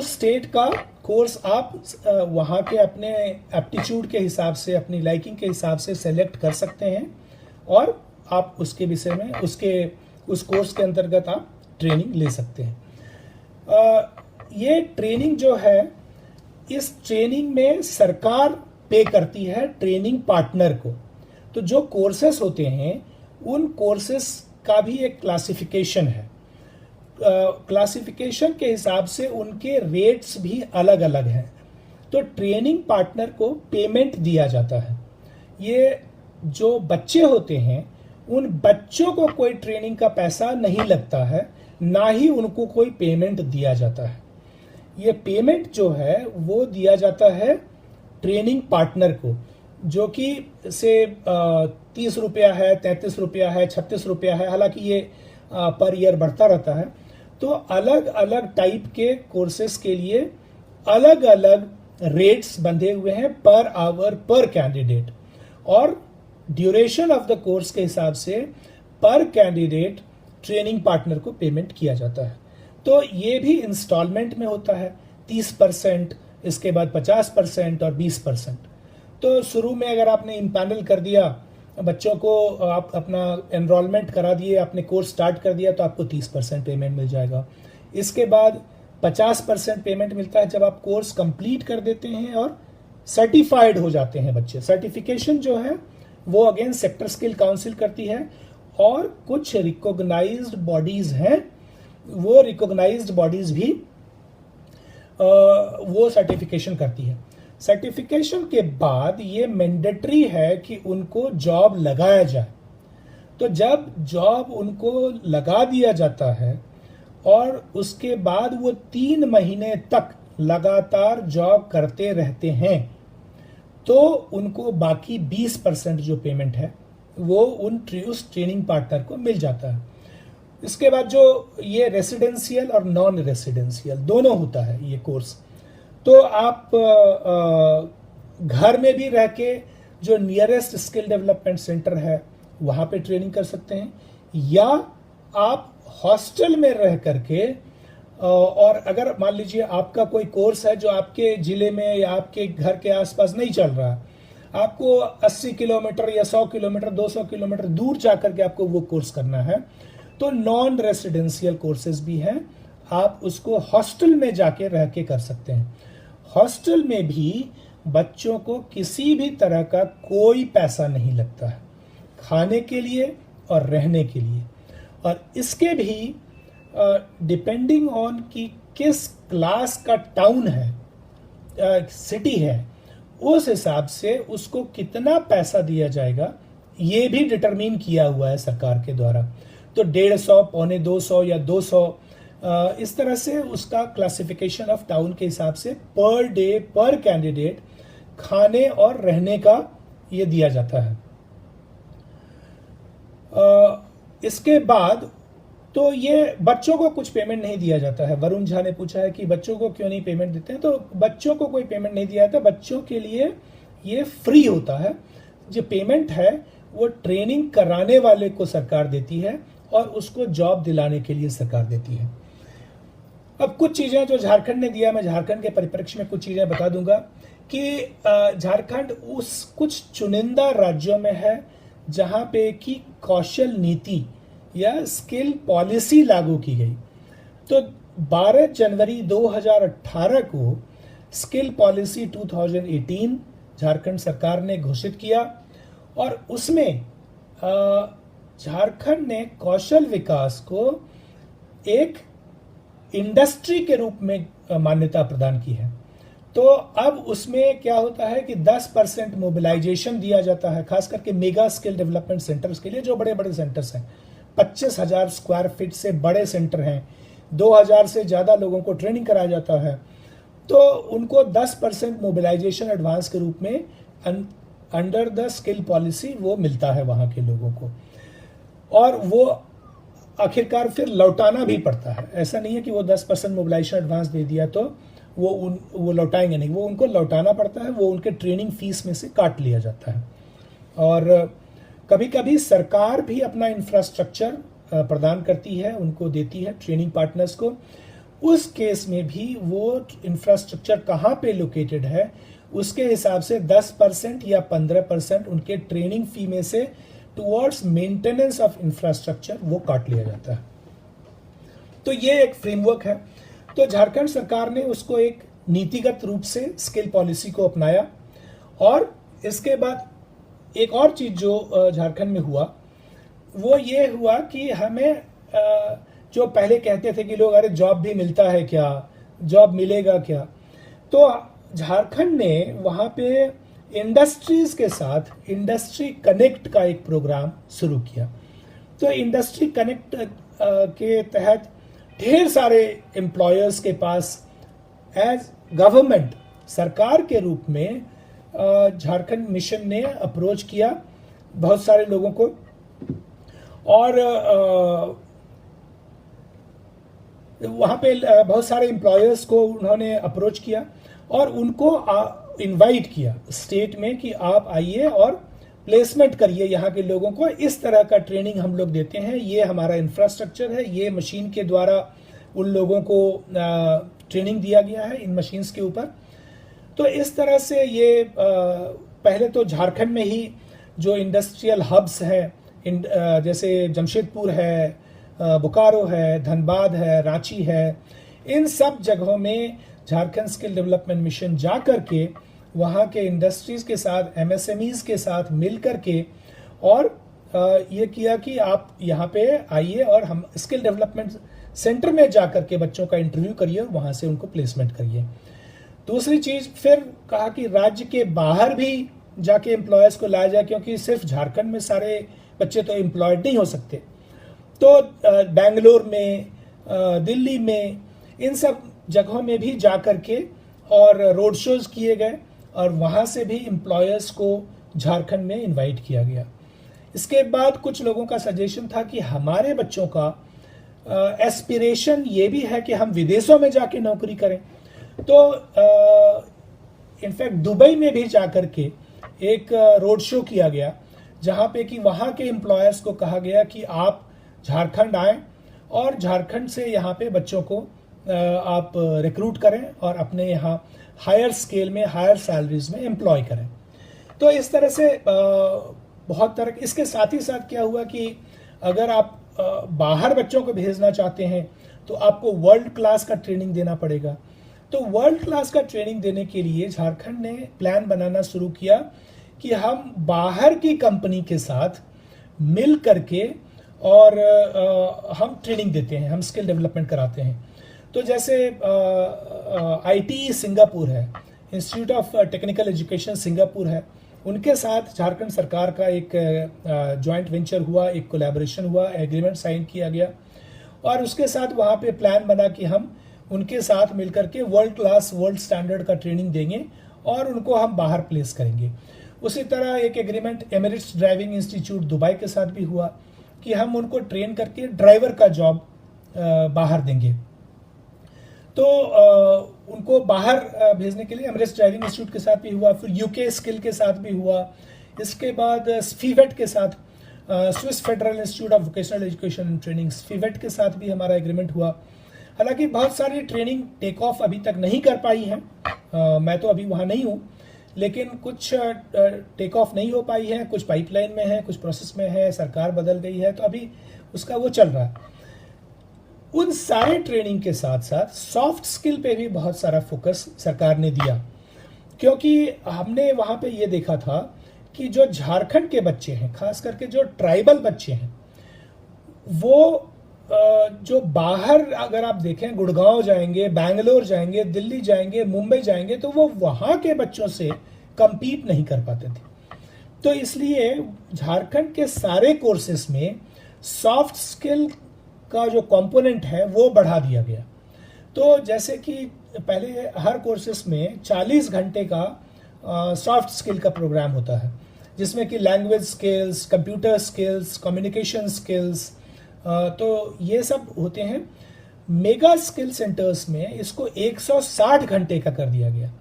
स्टेट का कोर्स आप वहां के अपने एप्टीट्यूड के हिसाब से, अपनी लाइकिंग के हिसाब से सेलेक्ट कर सकते हैं और आप उसके विषय में उस कोर्स के अंतर्गत आप ट्रेनिंग ले सकते हैं। ये ट्रेनिंग जो है, इस ट्रेनिंग में सरकार पे करती है ट्रेनिंग पार्टनर को। तो जो कोर्सेस होते हैं उन कोर्सेस का भी एक क्लासिफिकेशन है। क्लासिफिकेशन के हिसाब से उनके रेट्स भी अलग अलग हैं। तो ट्रेनिंग पार्टनर को पेमेंट दिया जाता है। ये जो बच्चे होते हैं उन बच्चों को कोई ट्रेनिंग का पैसा नहीं लगता है, ना ही उनको कोई पेमेंट दिया जाता है। ये पेमेंट जो है वो दिया जाता है ट्रेनिंग पार्टनर को, जो कि से 30 रुपया है, 33 रुपया है, 36 रुपया है, हालांकि ये पर ईयर बढ़ता रहता है। तो अलग अलग टाइप के कोर्सेज के लिए अलग अलग रेट्स बंधे हुए हैं पर आवर पर कैंडिडेट, और ड्यूरेशन ऑफ द कोर्स के हिसाब से पर कैंडिडेट ट्रेनिंग पार्टनर को पेमेंट किया जाता है। तो ये भी इंस्टॉलमेंट में होता है, 30%, इसके बाद 50% और 20%। तो शुरू में अगर आपने इम्पैनल कर दिया बच्चों को, आप अपना एनरोलमेंट करा दिए, आपने कोर्स स्टार्ट कर दिया, तो आपको 30% पेमेंट मिल जाएगा। इसके बाद 50% पेमेंट मिलता है जब आप कोर्स कंप्लीट कर देते हैं और सर्टिफाइड हो जाते हैं बच्चे। सर्टिफिकेशन जो है वो अगेन सेक्टर स्किल काउंसिल करती है, और कुछ रिकॉग्नाइज्ड बॉडीज हैं, वो रिकॉग्नाइज्ड बॉडीज भी वो सर्टिफिकेशन करती है। सर्टिफिकेशन के बाद ये मैंडेटरी है कि उनको जॉब लगाया जाए। तो जब जॉब उनको लगा दिया जाता है और उसके बाद वो 3 महीने तक लगातार जॉब करते रहते हैं, तो उनको बाकी 20% जो पेमेंट है वो उस ट्रेनिंग पार्टनर को मिल जाता है। इसके बाद जो ये रेसिडेंशियल और नॉन रेसिडेंशियल दोनों होता है ये कोर्स, तो आप घर में भी रह के जो नियरेस्ट स्किल डेवलपमेंट सेंटर है वहाँ पे ट्रेनिंग कर सकते हैं, या आप हॉस्टल में रह करके, और अगर मान लीजिए आपका कोई कोर्स है जो आपके ज़िले में या आपके घर के आसपास नहीं चल रहा, आपको 80 किलोमीटर या 100 किलोमीटर 200 किलोमीटर दूर जाकर के आपको वो कोर्स करना है, तो नॉन रेसिडेंशियल कोर्सेज भी हैं, आप उसको हॉस्टल में जाके रह के कर सकते हैं। हॉस्टल में भी बच्चों को किसी भी तरह का कोई पैसा नहीं लगता है, खाने के लिए और रहने के लिए। और इसके भी डिपेंडिंग ऑन कि किस क्लास का टाउन है, सिटी है, उस हिसाब से उसको कितना पैसा दिया जाएगा ये भी डिटरमिन किया हुआ है सरकार के द्वारा। तो 150, 250 या 200, इस तरह से उसका क्लासिफिकेशन ऑफ टाउन के हिसाब से पर डे पर कैंडिडेट खाने और रहने का ये दिया जाता है। इसके बाद तो ये बच्चों को कुछ पेमेंट नहीं दिया जाता है। वरुण झा ने पूछा है कि बच्चों को क्यों नहीं पेमेंट देते हैं, तो बच्चों को कोई पेमेंट नहीं दिया जाता, बच्चों के लिए ये फ्री होता है। जो पेमेंट है वो ट्रेनिंग कराने वाले को सरकार देती है और उसको जॉब दिलाने के लिए सरकार देती है। अब कुछ चीजें जो झारखंड ने दिया, मैं झारखंड के परिप्रेक्ष्य में कुछ चीजें बता दूंगा कि झारखंड उस कुछ चुनिंदा राज्यों में है जहां पे कि कौशल नीति या स्किल पॉलिसी लागू की गई। तो 12 जनवरी 2018 को स्किल पॉलिसी 2018 झारखंड सरकार ने घोषित किया, और उसमें झारखंड ने कौशल विकास को एक इंडस्ट्री के रूप में मान्यता प्रदान की है। तो अब उसमें क्या होता है कि 10% मोबिलाइजेशन दिया जाता है, खास करके मेगा स्किल डेवलपमेंट सेंटर्स के लिए, जो बड़े बड़े सेंटर्स हैं, 25,000 स्क्वायर फीट से बड़े सेंटर हैं, 2,000 से ज़्यादा लोगों को ट्रेनिंग कराया जाता है, तो उनको 10% मोबिलाइजेशन एडवांस के रूप में अंडर द स्किल पॉलिसी वो मिलता है वहाँ के लोगों को, और वो आखिरकार फिर लौटाना भी पड़ता है। ऐसा नहीं है कि वो 10% मोबिलाइजेशन एडवांस दे दिया तो वो लौटाएंगे नहीं, वो उनको लौटाना पड़ता है, वो उनके ट्रेनिंग फीस में से काट लिया जाता है। और कभी कभी सरकार भी अपना इंफ्रास्ट्रक्चर प्रदान करती है, उनको देती है ट्रेनिंग पार्टनर्स को। उस केस में भी वो इंफ्रास्ट्रक्चर कहाँ पे लोकेटेड है उसके हिसाब से 10% या 15% उनके ट्रेनिंग फी में से टुवर्ड्स मेंटेनेंस ऑफ इंफ्रास्ट्रक्चर वो काट लिया जाता है। तो ये एक फ्रेमवर्क है। तो झारखंड सरकार ने उसको एक नीतिगत रूप से स्किल पॉलिसी को अपनाया। और इसके बाद एक और चीज जो झारखंड में हुआ वो ये हुआ कि हमें जो पहले कहते थे कि लोग अरे जॉब भी मिलता है क्या, जॉब मिलेगा क्या, तो झारखंड ने वहाँ पे इंडस्ट्रीज के साथ इंडस्ट्री कनेक्ट का एक प्रोग्राम शुरू किया। तो इंडस्ट्री कनेक्ट के तहत ढेर सारे एम्प्लॉयर्स के पास एज गवर्नमेंट, सरकार के रूप में झारखंड मिशन ने अप्रोच किया बहुत सारे लोगों को, और वहाँ पे बहुत सारे एम्प्लॉयर्स को उन्होंने अप्रोच किया और उनको इनवाइट किया स्टेट में कि आप आइए और प्लेसमेंट करिए यहाँ के लोगों को। इस तरह का ट्रेनिंग हम लोग देते हैं, ये हमारा इंफ्रास्ट्रक्चर है, ये मशीन के द्वारा उन लोगों को ट्रेनिंग दिया गया है इन मशीन्स के ऊपर। तो इस तरह से ये पहले तो झारखंड में ही जो इंडस्ट्रियल हब्स हैं, जैसे जमशेदपुर है, बोकारो है, धनबाद है, रांची है, इन सब जगहों में झारखंड स्किल डेवलपमेंट मिशन जा करके वहाँ के इंडस्ट्रीज के साथ, एमएसएमईज के साथ मिल करके और ये किया कि आप यहाँ पे आइए और हम स्किल डेवलपमेंट सेंटर में जा करके बच्चों का इंटरव्यू करिए और वहाँ से उनको प्लेसमेंट करिए। दूसरी चीज़ फिर कहा कि राज्य के बाहर भी जाके एम्प्लॉयर्स को लाया जाए, क्योंकि सिर्फ झारखंड में सारे बच्चे तो एम्प्लॉयड नहीं हो सकते। तो बेंगलोर में, दिल्ली में, इन सब जगहों में भी जा करके और रोड शोज किए गए और वहाँ से भी एम्प्लॉयर्स को झारखंड में इनवाइट किया गया। इसके बाद कुछ लोगों का सजेशन था कि हमारे बच्चों का एस्पिरेशन ये भी है कि हम विदेशों में जाके नौकरी करें। तो इनफैक्ट दुबई में भी जाकर के एक रोड शो किया गया, जहाँ पे कि वहाँ के एम्प्लॉयर्स को कहा गया कि आप झारखंड आए और झारखंड से यहाँ पे बच्चों को आप रिक्रूट करें और अपने यहाँ हायर स्केल में, हायर सैलरीज में एम्प्लॉय करें। तो इस तरह से बहुत तरह, इसके साथ ही साथ क्या हुआ कि अगर आप बाहर बच्चों को भेजना चाहते हैं तो आपको वर्ल्ड क्लास का ट्रेनिंग देना पड़ेगा। तो वर्ल्ड क्लास का ट्रेनिंग देने के लिए झारखंड ने प्लान बनाना शुरू किया कि हम बाहर की कंपनी के साथ मिल करके और हम ट्रेनिंग देते हैं, हम स्किल डेवलपमेंट कराते हैं। तो जैसे ITE सिंगापुर है, institute of technical education Singapore है, उनके साथ झारखंड सरकार का एक जॉइंट वेंचर हुआ, एक कोलैबोरेशन हुआ, एग्रीमेंट साइन किया गया और उसके साथ वहाँ पे प्लान बना कि हम उनके साथ मिलकर के वर्ल्ड क्लास, वर्ल्ड स्टैंडर्ड का ट्रेनिंग देंगे और उनको हम बाहर प्लेस करेंगे। उसी तरह एक agreement Emirates driving institute Dubai के साथ भी हुआ कि हम उनको ट्रेन करके ड्राइवर का जॉब बाहर देंगे। तो उनको बाहर भेजने के लिए एमिरेट्स ड्राइविंग इंस्टीट्यूट के साथ भी हुआ, फिर यूके स्किल के साथ भी हुआ, इसके बाद स्फीवेट के साथ, Swiss Federal Institute of Vocational Education and Training, SFIVET के साथ भी हमारा एग्रीमेंट हुआ। हालांकि बहुत सारी ट्रेनिंग टेक ऑफ अभी तक नहीं कर पाई हैं, मैं तो अभी वहाँ नहीं हूँ, लेकिन कुछ टेक ऑफ नहीं हो पाई है, कुछ पाइपलाइन में है, कुछ प्रोसेस में है, सरकार बदल गई है, तो अभी उसका वो चल रहा है। उन सारे ट्रेनिंग के साथ साथ सॉफ्ट स्किल पे भी बहुत सारा फोकस सरकार ने दिया, क्योंकि हमने वहाँ पे ये देखा था कि जो झारखंड के बच्चे हैं, खास करके जो ट्राइबल बच्चे हैं, वो जो बाहर अगर आप देखें, गुड़गांव जाएंगे, बैंगलोर जाएंगे, दिल्ली जाएंगे, मुंबई जाएंगे, तो वो वहाँ के बच्चों से compete नहीं कर पाते थे। तो इसलिए झारखंड के सारे कोर्सेस में सॉफ्ट स्किल का जो कंपोनेंट है वो बढ़ा दिया गया। तो जैसे कि पहले हर कोर्सेस में 40 घंटे का सॉफ्ट स्किल का प्रोग्राम होता है, जिसमें कि language skills, computer skills, communication skills, तो ये सब होते हैं। मेगा स्किल सेंटर्स में इसको 160 घंटे का कर दिया गया।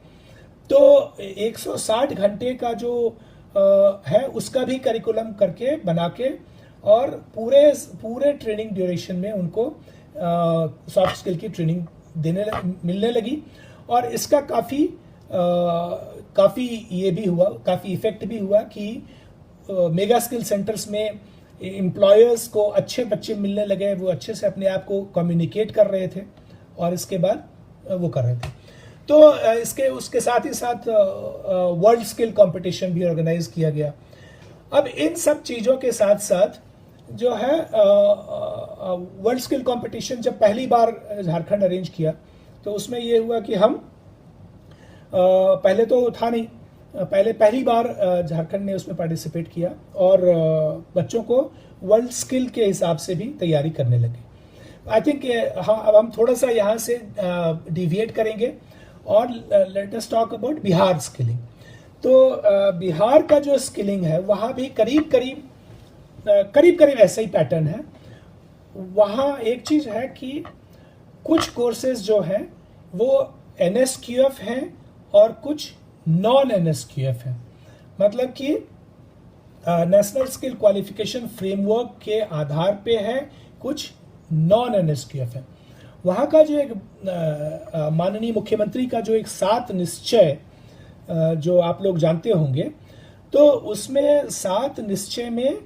तो 160 घंटे का जो है उसका भी करिकुलम करके बना के और पूरे ट्रेनिंग ड्यूरेशन में उनको सॉफ्ट स्किल की ट्रेनिंग मिलने लगी और इसका काफ़ी ये भी हुआ, काफ़ी इफेक्ट भी हुआ कि मेगा स्किल सेंटर्स में एम्प्लॉयर्स को अच्छे बच्चे मिलने लगे, वो अच्छे से अपने आप को कम्युनिकेट कर रहे थे और इसके बाद वो कर रहे थे। तो उसके साथ ही साथ वर्ल्ड स्किल कंपटीशन भी ऑर्गेनाइज किया गया। अब इन सब चीज़ों के साथ साथ जो है वर्ल्ड स्किल कंपटीशन जब पहली बार झारखंड अरेंज किया तो उसमें ये हुआ कि हम पहले तो था नहीं, पहली बार झारखंड ने उसमें पार्टिसिपेट किया और बच्चों को वर्ल्ड स्किल के हिसाब से भी तैयारी करने लगे। आई थिंक हाँ, अब हम थोड़ा सा यहाँ से डिविएट करेंगे और let us talk about Bihar skilling. तो बिहार का जो स्किलिंग है वहाँ भी करीब करीब ऐसा ही पैटर्न है। वहाँ एक चीज़ है कि कुछ कोर्सेज जो हैं वो NSQF हैं और कुछ नॉन NSQF हैं। मतलब कि नेशनल स्किल क्वालिफिकेशन फ्रेमवर्क के आधार पे है, कुछ नॉन NSQF है। वहाँ का जो एक माननीय मुख्यमंत्री का जो एक 7 निश्चय जो आप लोग जानते होंगे, तो उसमें 7 निश्चय में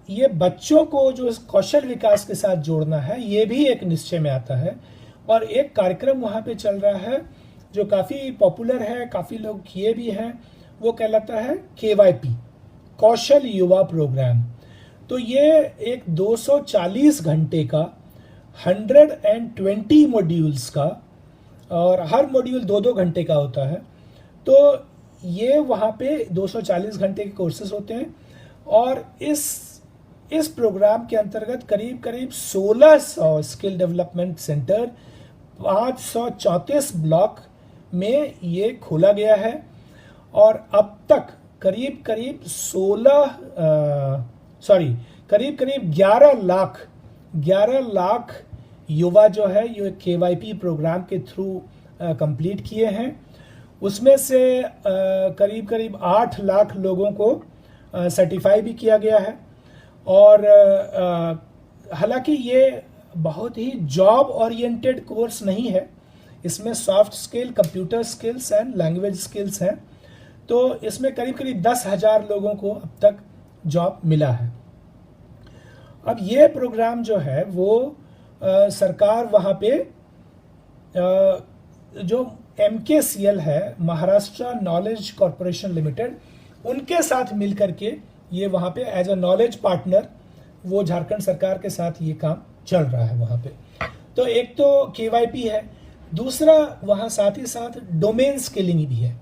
ये बच्चों को जो कौशल विकास के साथ जोड़ना है, ये भी एक निश्चय में आता है। और एक कार्यक्रम वहाँ पे चल रहा है जो काफ़ी पॉपुलर है, काफ़ी लोग किए भी हैं, वो कहलाता है KYP, कौशल युवा प्रोग्राम। तो ये एक 240 घंटे का 120 मॉड्यूल्स का, और हर मॉड्यूल 2-2 घंटे का होता है। तो ये वहाँ पे 240 घंटे के कोर्सेज होते हैं। और इस प्रोग्राम के अंतर्गत करीब 1600 स्किल डेवलपमेंट सेंटर 534 ब्लॉक में ये खोला गया है। और अब तक करीब 11 लाख युवा जो है ये KYP प्रोग्राम के थ्रू कंप्लीट किए हैं। उसमें से करीब 8 लाख लोगों को सर्टिफाई भी किया गया है। और हालांकि ये बहुत ही जॉब ओरिएंटेड कोर्स नहीं है, इसमें soft skill, computer skills and language skills हैं। तो इसमें करीब 10,000 लोगों को अब तक जॉब मिला है। अब ये प्रोग्राम जो है वो सरकार वहाँ पे जो MKCL है, महाराष्ट्र नॉलेज कॉरपोरेशन लिमिटेड, उनके साथ मिल करके ये वहाँ पे एज अ नॉलेज पार्टनर वो झारखंड सरकार के साथ ये काम चल रहा है वहाँ पे। तो एक तो KYP है, दूसरा वहाँ साथ ही साथ डोमेन स्किलिंग भी है।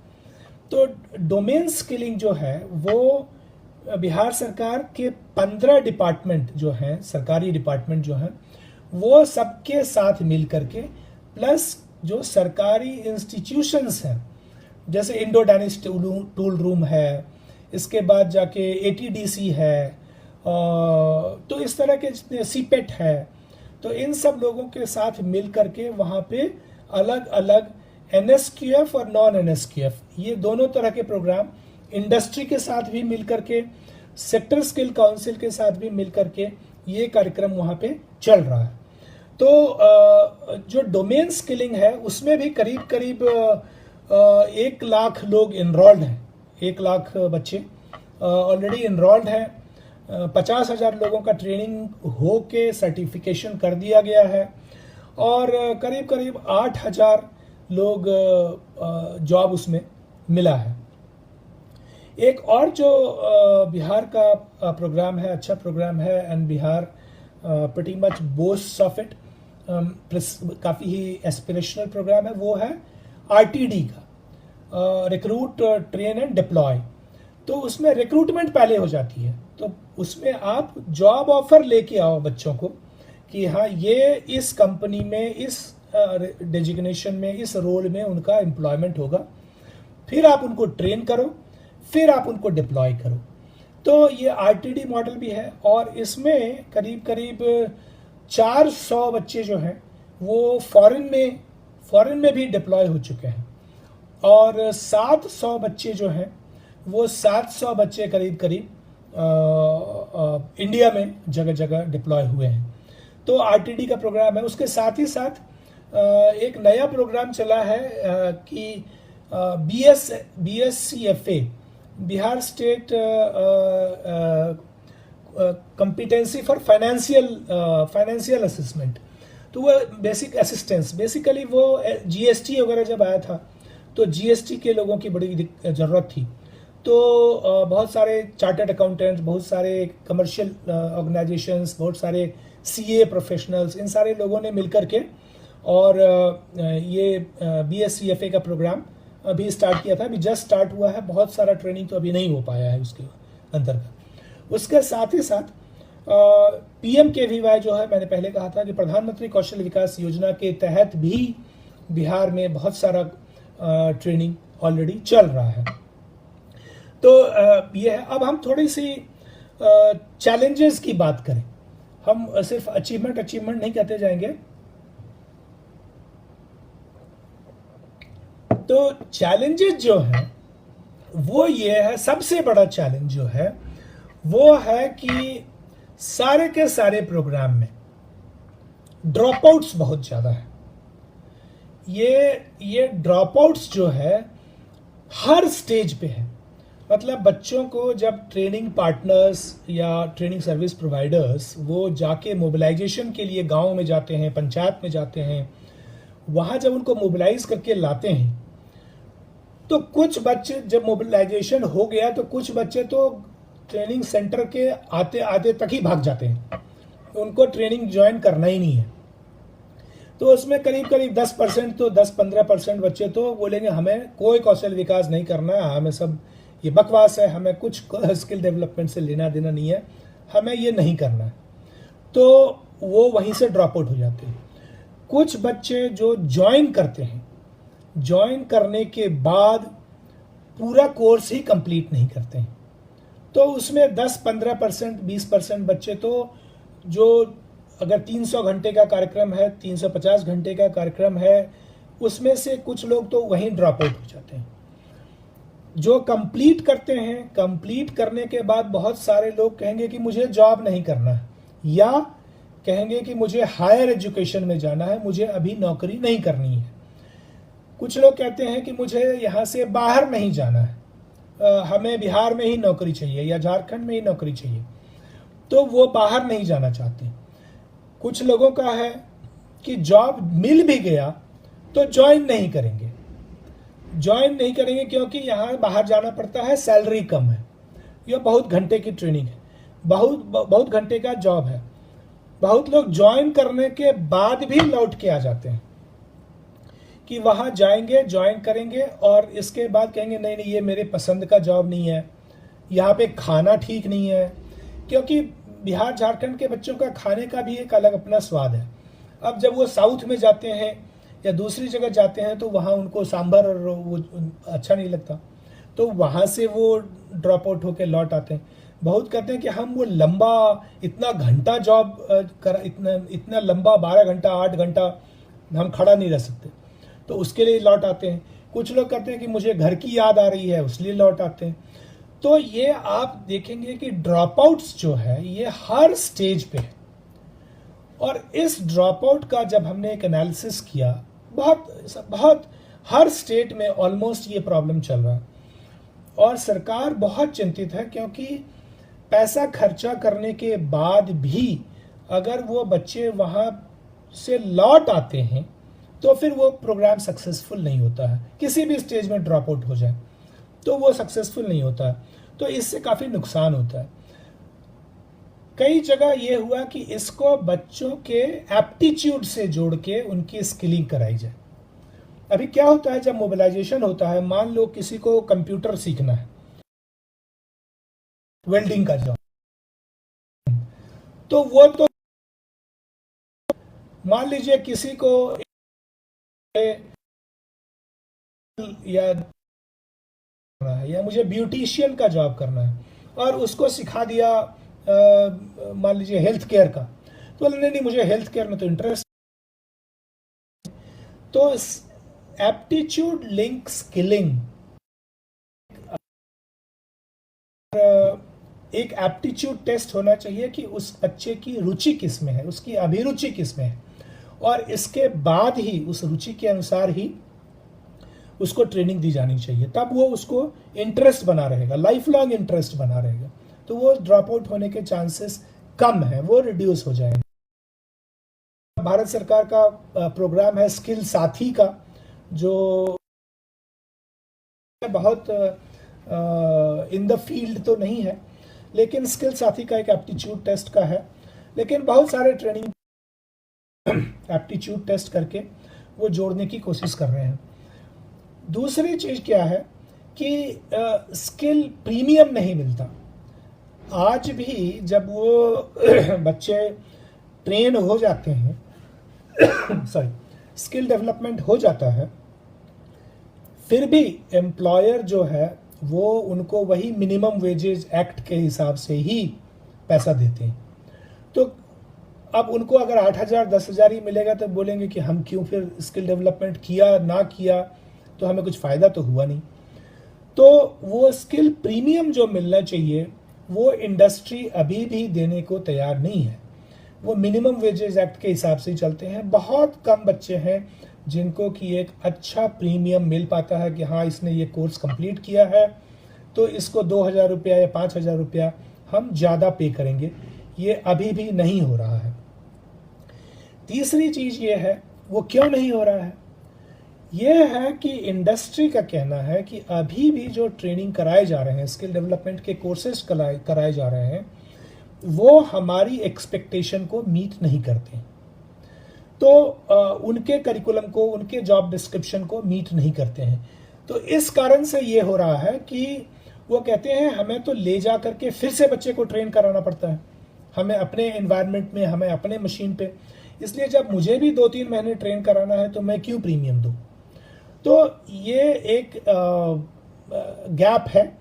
तो डोमेन स्किलिंग जो है वो बिहार सरकार के 15 डिपार्टमेंट जो हैं, सरकारी डिपार्टमेंट जो हैं, वो सबके साथ मिल करके, प्लस जो सरकारी इंस्टीट्यूशंस हैं जैसे इंडो डैनिश टूल रूम है, इसके बाद जाके ATDC है, तो इस तरह के जितने CPET है, तो इन सब लोगों के साथ मिल करके वहाँ पे अलग अलग NSQF और नॉन NSQF ये दोनों तरह के प्रोग्राम, इंडस्ट्री के साथ भी मिल करके, सेक्टर स्किल काउंसिल के साथ भी मिल करके ये कार्यक्रम वहाँ पे चल रहा है। तो जो डोमेन स्किलिंग है उसमें भी करीब 1 लाख लोग इनरोल्ड हैं, 1 लाख बच्चे ऑलरेडी इनरोल्ड हैं। 50,000 लोगों का ट्रेनिंग हो के सर्टिफिकेशन कर दिया गया है, और करीब 8,000 लोग जॉब उसमें मिला है। एक और जो बिहार का प्रोग्राम है, अच्छा प्रोग्राम है, and Bihar pretty much बोस्ट्स of it, काफ़ी ही एस्पिरेशनल प्रोग्राम है, वो है RTD का, रिक्रूट ट्रेन एंड डिप्लॉय। तो उसमें रिक्रूटमेंट पहले हो जाती है, तो उसमें आप जॉब ऑफर लेके आओ बच्चों को कि हाँ ये इस कंपनी में, इस डेजिग्नेशन में, इस रोल में उनका एम्प्लॉयमेंट होगा, फिर आप उनको ट्रेन करो, फिर आप उनको डिप्लॉय करो। तो ये RTD मॉडल भी है, और इसमें करीब 400 बच्चे जो हैं वो फॉरेन में भी डिप्लॉय हो चुके हैं, और 700 बच्चे जो हैं वो 700 बच्चे करीब इंडिया में जगह जगह डिप्लॉय हुए हैं। तो RTD का प्रोग्राम है। उसके साथ ही साथ एक नया प्रोग्राम चला है कि BSCFA, Bihar state competency for financial assessment. तो वो बेसिक असिस्टेंस, बेसिकली वो GST वगैरह जब आया था तो GST के लोगों की बड़ी ज़रूरत थी। तो बहुत सारे चार्टर्ड अकाउंटेंट्स, बहुत सारे कमर्शियल ऑर्गेनाइजेशंस, बहुत सारे CA प्रोफेशनल्स, इन सारे लोगों ने मिलकर के और ये BSCFA का प्रोग्राम अभी स्टार्ट किया था। अभी जस्ट स्टार्ट हुआ है, बहुत सारा ट्रेनिंग तो अभी नहीं हो पाया है उसके अंतर्गत। उसके साथ ही साथ PMKVY जो है, मैंने पहले कहा था कि प्रधानमंत्री कौशल विकास योजना के तहत भी बिहार में बहुत सारा ट्रेनिंग ऑलरेडी चल रहा है। तो ये है। अब हम थोड़ी सी चैलेंजेस की बात करें। हम सिर्फ अचीवमेंट नहीं कहते जाएंगे। तो चैलेंजेस जो है वो ये है, सबसे बड़ा चैलेंज जो है वो है कि सारे के सारे प्रोग्राम में ड्रॉप आउट्स बहुत ज़्यादा है। ये ड्रॉप आउट्स जो है हर स्टेज पे है। मतलब बच्चों को जब ट्रेनिंग पार्टनर्स या ट्रेनिंग सर्विस प्रोवाइडर्स वो जाके मोबिलाइजेशन के लिए गांव में जाते हैं, पंचायत में जाते हैं, वहाँ जब उनको मोबिलाइज करके लाते हैं तो कुछ बच्चे, जब मोबिलाइजेशन हो गया तो कुछ बच्चे तो ट्रेनिंग सेंटर के आते आते तक ही भाग जाते हैं, उनको ट्रेनिंग ज्वाइन करना ही नहीं है। तो उसमें करीब करीब 10% तो 10-15% बच्चे तो बोलेंगे हमें कोई कौशल विकास नहीं करना है, हमें सब ये बकवास है, हमें कुछ स्किल डेवलपमेंट से लेना देना नहीं है, हमें ये नहीं करना है। तो वो वहीं से ड्रॉप आउट हो जाते हैं। कुछ बच्चे जो ज्वाइन करते हैं, ज्वाइन करने के बाद पूरा कोर्स ही कंप्लीट नहीं करते हैं। तो उसमें 10-15%, 20% बच्चे तो जो अगर 300 घंटे का कार्यक्रम है, 350 घंटे का कार्यक्रम है, उसमें से कुछ लोग तो वहीं ड्रॉप आउट हो जाते हैं। जो कंप्लीट करते हैं, कंप्लीट करने के बाद बहुत सारे लोग कहेंगे कि मुझे जॉब नहीं करना है, या कहेंगे कि मुझे हायर एजुकेशन में जाना है, मुझे अभी नौकरी नहीं करनी है। कुछ लोग कहते हैं कि मुझे यहाँ से बाहर नहीं जाना है, हमें बिहार में ही नौकरी चाहिए या झारखंड में ही नौकरी चाहिए, तो वो बाहर नहीं जाना चाहते। कुछ लोगों का है कि जॉब मिल भी गया तो ज्वाइन नहीं करेंगे, ज्वाइन नहीं करेंगे क्योंकि यहाँ बाहर जाना पड़ता है, सैलरी कम है, यह बहुत घंटे की ट्रेनिंग है, बहुत घंटे का जॉब है। बहुत लोग ज्वाइन करने के बाद भी लौट के आ जाते हैं कि वहाँ जाएंगे, ज्वाइन करेंगे और इसके बाद कहेंगे नहीं नहीं ये मेरे पसंद का जॉब नहीं है, यहाँ पे खाना ठीक नहीं है। क्योंकि बिहार झारखंड के बच्चों का खाने का भी एक अलग अपना स्वाद है। अब जब वो साउथ में जाते हैं या दूसरी जगह जाते हैं तो वहाँ उनको सांभर और वो अच्छा नहीं लगता, तो वहाँ से वो ड्रॉप आउट होकर लौट आते हैं। बहुत कहते हैं कि हम वो लंबा इतना घंटा जॉब कर, इतना लंबा 12 घंटा 8 घंटा हम खड़ा नहीं रह सकते, तो उसके लिए लौट आते हैं। कुछ लोग कहते हैं कि मुझे घर की याद आ रही है, उसलिए लौट आते हैं। तो ये आप देखेंगे कि ड्रॉप आउट्स जो है ये हर स्टेज पे है। और इस ड्रॉप आउट का जब हमने एक एनालिसिस किया, बहुत हर स्टेट में ऑलमोस्ट ये प्रॉब्लम चल रहा है और सरकार बहुत चिंतित है, क्योंकि पैसा खर्चा करने के बाद भी अगर वो बच्चे वहाँ से लौट आते हैं तो फिर वो प्रोग्राम सक्सेसफुल नहीं होता है। किसी भी स्टेज में ड्रॉप आउट हो जाए तो वो सक्सेसफुल नहीं होता है, तो इससे काफ़ी नुकसान होता है। कई जगह ये हुआ कि इसको बच्चों के एप्टीट्यूड से जोड़ के उनकी स्किलिंग कराई जाए। अभी क्या होता है, जब मोबिलाइजेशन होता है, मान लो किसी को कंप्यूटर सीखना है, वेल्डिंग का जॉब, तो वो तो मान लीजिए किसी को या मुझे ब्यूटिशियन का जॉब करना है और उसको सिखा दिया मान लीजिए हेल्थ केयर का, तो नहीं मुझे हेल्थ केयर में तो इंटरेस्ट। तो एप्टीट्यूड लिंक स्किलिंग, एक एप्टीट्यूड टेस्ट होना चाहिए कि उस बच्चे की रुचि किस में है, उसकी अभिरुचि किस में है, और इसके बाद ही उस रुचि के अनुसार ही उसको ट्रेनिंग दी जानी चाहिए। तब वो उसको इंटरेस्ट बना रहेगा, लाइफ लॉन्ग इंटरेस्ट बना रहेगा, तो वो ड्रॉप आउट होने के चांसेस कम है, वो रिड्यूस हो जाएंगे। भारत सरकार का प्रोग्राम है स्किल साथी का, जो बहुत इन द फील्ड तो नहीं है, लेकिन स्किल साथी का एक एप्टीट्यूड टेस्ट का है। लेकिन बहुत सारे ट्रेनिंग एप्टीट्यूड टेस्ट करके वो जोड़ने की कोशिश कर रहे हैं। दूसरी चीज क्या है कि स्किल प्रीमियम नहीं मिलता। आज भी जब वो बच्चे ट्रेन हो जाते हैं सॉरी स्किल डेवलपमेंट हो जाता है, फिर भी एम्प्लॉयर जो है वो उनको वही मिनिमम वेजेस एक्ट के हिसाब से ही पैसा देते हैं। तो अब उनको अगर 8,000 10,000 ही मिलेगा तो बोलेंगे कि हम क्यों फिर स्किल डेवलपमेंट किया ना किया, तो हमें कुछ फ़ायदा तो हुआ नहीं। तो वो स्किल प्रीमियम जो मिलना चाहिए वो इंडस्ट्री अभी भी देने को तैयार नहीं है। वो मिनिमम वेजेस एक्ट के हिसाब से ही चलते हैं। बहुत कम बच्चे हैं जिनको कि एक अच्छा प्रीमियम मिल पाता है कि हाँ इसने ये कोर्स कंप्लीट किया है तो इसको 2,000 रुपया या 5,000 रुपया हम ज़्यादा पे करेंगे। ये अभी भी नहीं हो रहा है। तीसरी चीज़ ये है, वो क्यों नहीं हो रहा है, ये है कि इंडस्ट्री का कहना है कि अभी भी जो ट्रेनिंग कराए जा रहे हैं, स्किल डेवलपमेंट के कोर्सेज कराए जा रहे हैं, वो हमारी एक्सपेक्टेशन को मीट नहीं करते। तो उनके करिकुलम को, उनके जॉब डिस्क्रिप्शन को मीट नहीं करते हैं। तो इस कारण से ये हो रहा है कि वो कहते हैं हमें तो ले जा करके फिर से बच्चे को ट्रेन कराना पड़ता है, हमें अपने एनवायरनमेंट में, हमें अपने मशीन पे। इसलिए जब मुझे भी 2-3 महीने ट्रेन कराना है तो मैं क्यों प्रीमियम दूं। तो ये एक गैप है।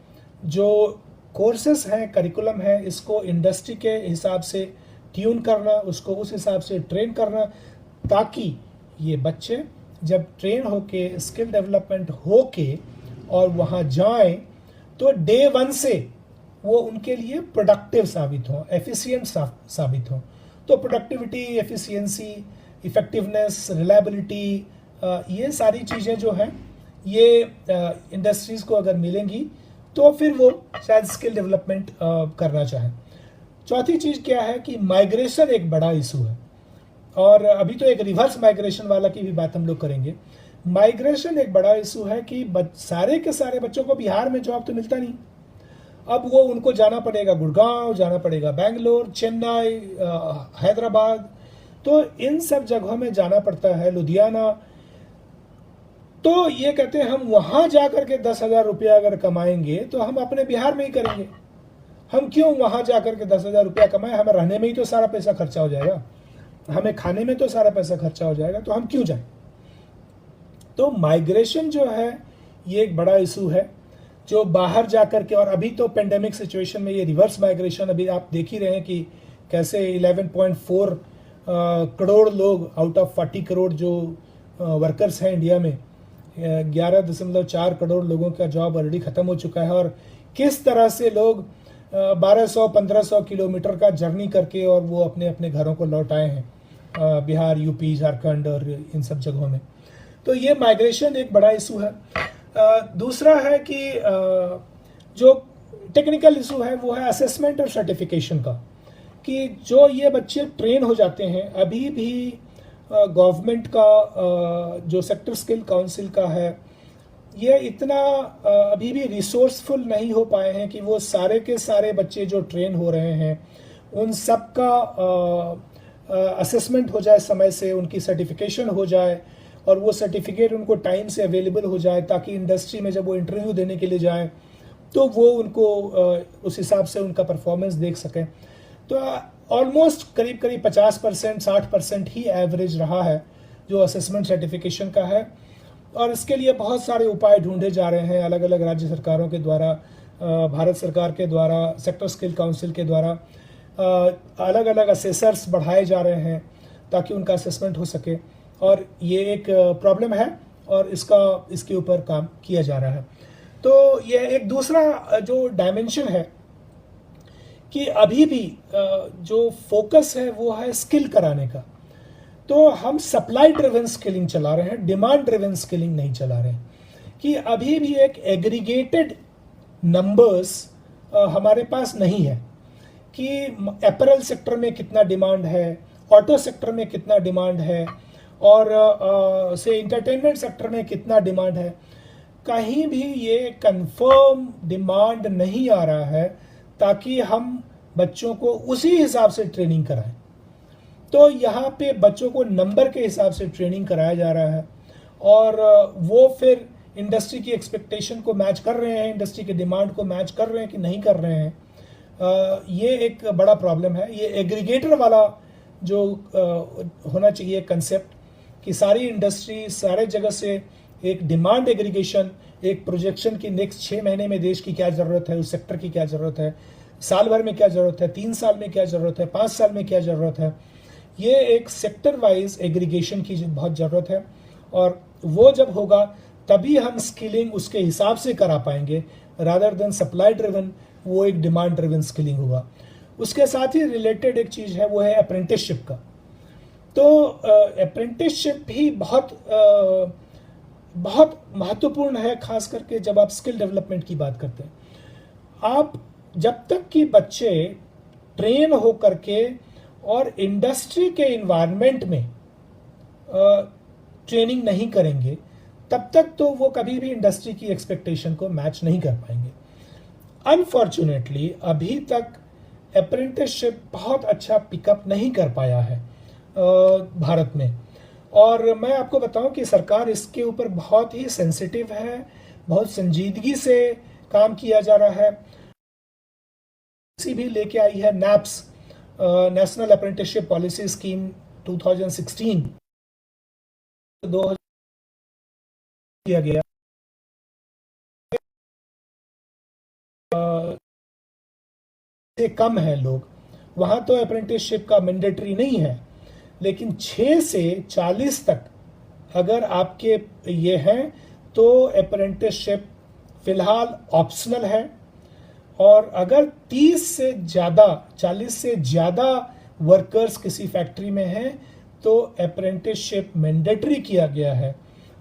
जो कोर्सेस हैं, करिकुलम है, इसको इंडस्ट्री के हिसाब से ट्यून करना, उसको उस हिसाब से ट्रेन करना, ताकि ये बच्चे जब ट्रेन होके, स्किल डेवलपमेंट होके और वहाँ जाएं तो डे 1 से वो उनके लिए प्रोडक्टिव साबित हो, एफिशिएंट साबित हो। तो प्रोडक्टिविटी, एफिशिएंसी, इफेक्टिवनेस, रिलायबिलिटी, ये सारी चीज़ें जो हैं ये इंडस्ट्रीज़ को अगर मिलेंगी तो फिर वो शायद स्किल डेवलपमेंट करना चाहें। चौथी चीज़ क्या है कि माइग्रेशन एक बड़ा इशू है, और अभी तो एक रिवर्स माइग्रेशन वाला की भी बात हम लोग करेंगे। माइग्रेशन एक बड़ा इशू है कि सारे के सारे बच्चों को बिहार में जॉब तो मिलता नहीं। अब वो उनको जाना पड़ेगा गुड़गांव, जाना पड़ेगा बेंगलोर, चेन्नई, हैदराबाद, तो इन सब जगहों में जाना पड़ता है, लुधियाना। तो ये कहते हैं हम वहां जाकर के 10,000 रुपया अगर कमाएंगे तो हम अपने बिहार में ही करेंगे। हम क्यों वहां जाकर के 10,000 रुपया कमाएं, हमें रहने में ही तो सारा पैसा खर्चा हो जाएगा, हमें खाने में तो सारा पैसा खर्चा हो जाएगा, तो हम क्यों जाएं। तो माइग्रेशन जो है ये एक बड़ा इशू है जो बाहर जाकर के, और अभी तो पेंडेमिक सिचुएशन में ये रिवर्स माइग्रेशन अभी आप देख ही रहे हैं कि कैसे 11.4 करोड़ लोग आउट ऑफ 40 करोड़ जो वर्कर्स हैं इंडिया में, 11.4 करोड़ लोगों का जॉब ऑलरेडी खत्म हो चुका है। और किस तरह से लोग 1200-1500 किलोमीटर का जर्नी करके और वो अपने अपने घरों को लौट आए हैं, बिहार, यूपी, झारखंड और इन सब जगहों में। तो ये माइग्रेशन एक बड़ा इशू है। दूसरा है कि जो टेक्निकल इशू है वो है असेसमेंट और सर्टिफिकेशन का, कि जो ये बच्चे ट्रेन हो जाते हैं, अभी भी गवर्नमेंट का जो सेक्टर स्किल काउंसिल का है, ये इतना अभी भी रिसोर्सफुल नहीं हो पाए हैं कि वो सारे के सारे बच्चे जो ट्रेन हो रहे हैं उन सब का असेसमेंट हो जाए समय से, उनकी सर्टिफिकेशन हो जाए और वो सर्टिफिकेट उनको टाइम से अवेलेबल हो जाए, ताकि इंडस्ट्री में जब वो इंटरव्यू देने के लिए जाएं तो वो उनको उस हिसाब से उनका परफॉर्मेंस देख सकें। तो ऑलमोस्ट करीब करीब 50%, 60% ही एवरेज रहा है जो असेसमेंट सर्टिफिकेशन का है। और इसके लिए बहुत सारे उपाय ढूंढे जा रहे हैं अलग अलग राज्य सरकारों के द्वारा, भारत सरकार के द्वारा, सेक्टर स्किल काउंसिल के द्वारा अलग अलग असेसर्स बढ़ाए जा रहे हैं ताकि उनका असेसमेंट हो सके। और ये एक प्रॉब्लम है और इसके ऊपर काम किया जा रहा है। तो ये एक दूसरा जो डायमेंशन है कि अभी भी जो फोकस है वो है स्किल कराने का। तो हम सप्लाई ड्रिवन स्किलिंग चला रहे हैं, डिमांड ड्रिवन स्किलिंग नहीं चला रहे हैं। कि अभी भी एक एग्रीगेटेड नंबर्स हमारे पास नहीं है कि अपैरल सेक्टर में कितना डिमांड है, ऑटो सेक्टर में कितना डिमांड है, और से इंटरटेनमेंट सेक्टर में कितना डिमांड है। कहीं भी ये कंफर्म डिमांड नहीं आ रहा है ताकि हम बच्चों को उसी हिसाब से ट्रेनिंग कराएं। तो यहाँ पे बच्चों को नंबर के हिसाब से ट्रेनिंग कराया जा रहा है और वो फिर इंडस्ट्री की एक्सपेक्टेशन को मैच कर रहे हैं, इंडस्ट्री के डिमांड को मैच कर रहे हैं कि नहीं कर रहे हैं। ये एक बड़ा प्रॉब्लम है। ये एग्रीगेटर वाला जो होना चाहिए कंसेप्ट कि सारी इंडस्ट्री, सारे जगह से एक डिमांड एग्रीगेशन, एक प्रोजेक्शन की नेक्स्ट 6 महीने में देश की क्या ज़रूरत है, उस सेक्टर की क्या ज़रूरत है, साल भर में क्या ज़रूरत है, 3 साल में क्या ज़रूरत है, 5 साल में क्या ज़रूरत है, ये एक सेक्टर वाइज एग्रीगेशन की बहुत ज़रूरत है। और वो जब होगा तभी हम स्किलिंग उसके हिसाब से करा पाएंगे, रादर देन सप्लाई ड्रिवन, वो एक डिमांड ड्रिवन स्किलिंग होगा। उसके साथ ही रिलेटेड एक चीज़ है, वो है अप्रेंटिसशिप का। तो अप्रेंटिसशिप भी बहुत महत्वपूर्ण है, खास करके जब आप स्किल डेवलपमेंट की बात करते हैं। आप जब तक कि बच्चे ट्रेन हो करके और इंडस्ट्री के इन्वायरमेंट में ट्रेनिंग नहीं करेंगे, तब तक तो वो कभी भी इंडस्ट्री की एक्सपेक्टेशन को मैच नहीं कर पाएंगे। अनफॉर्चुनेटली अभी तक अप्रेंटिसशिप बहुत अच्छा पिकअप नहीं कर पाया है भारत में। और मैं आपको बताऊं कि सरकार इसके ऊपर बहुत ही सेंसिटिव है, बहुत संजीदगी से काम किया जा रहा है। इसी भी लेके आई है naps, national apprenticeship policy scheme 2016 किया गया। से कम है लोग, वहां तो अप्रेंटिसशिप का मैंडेटरी नहीं है, लेकिन 6 से 40 तक अगर आपके ये हैं तो अप्रेंटिसशिप फिलहाल ऑप्शनल है। और अगर 30 से ज़्यादा, 40 से ज़्यादा वर्कर्स किसी फैक्ट्री में हैं तो अप्रेंटिसशिप मैंडेटरी किया गया है।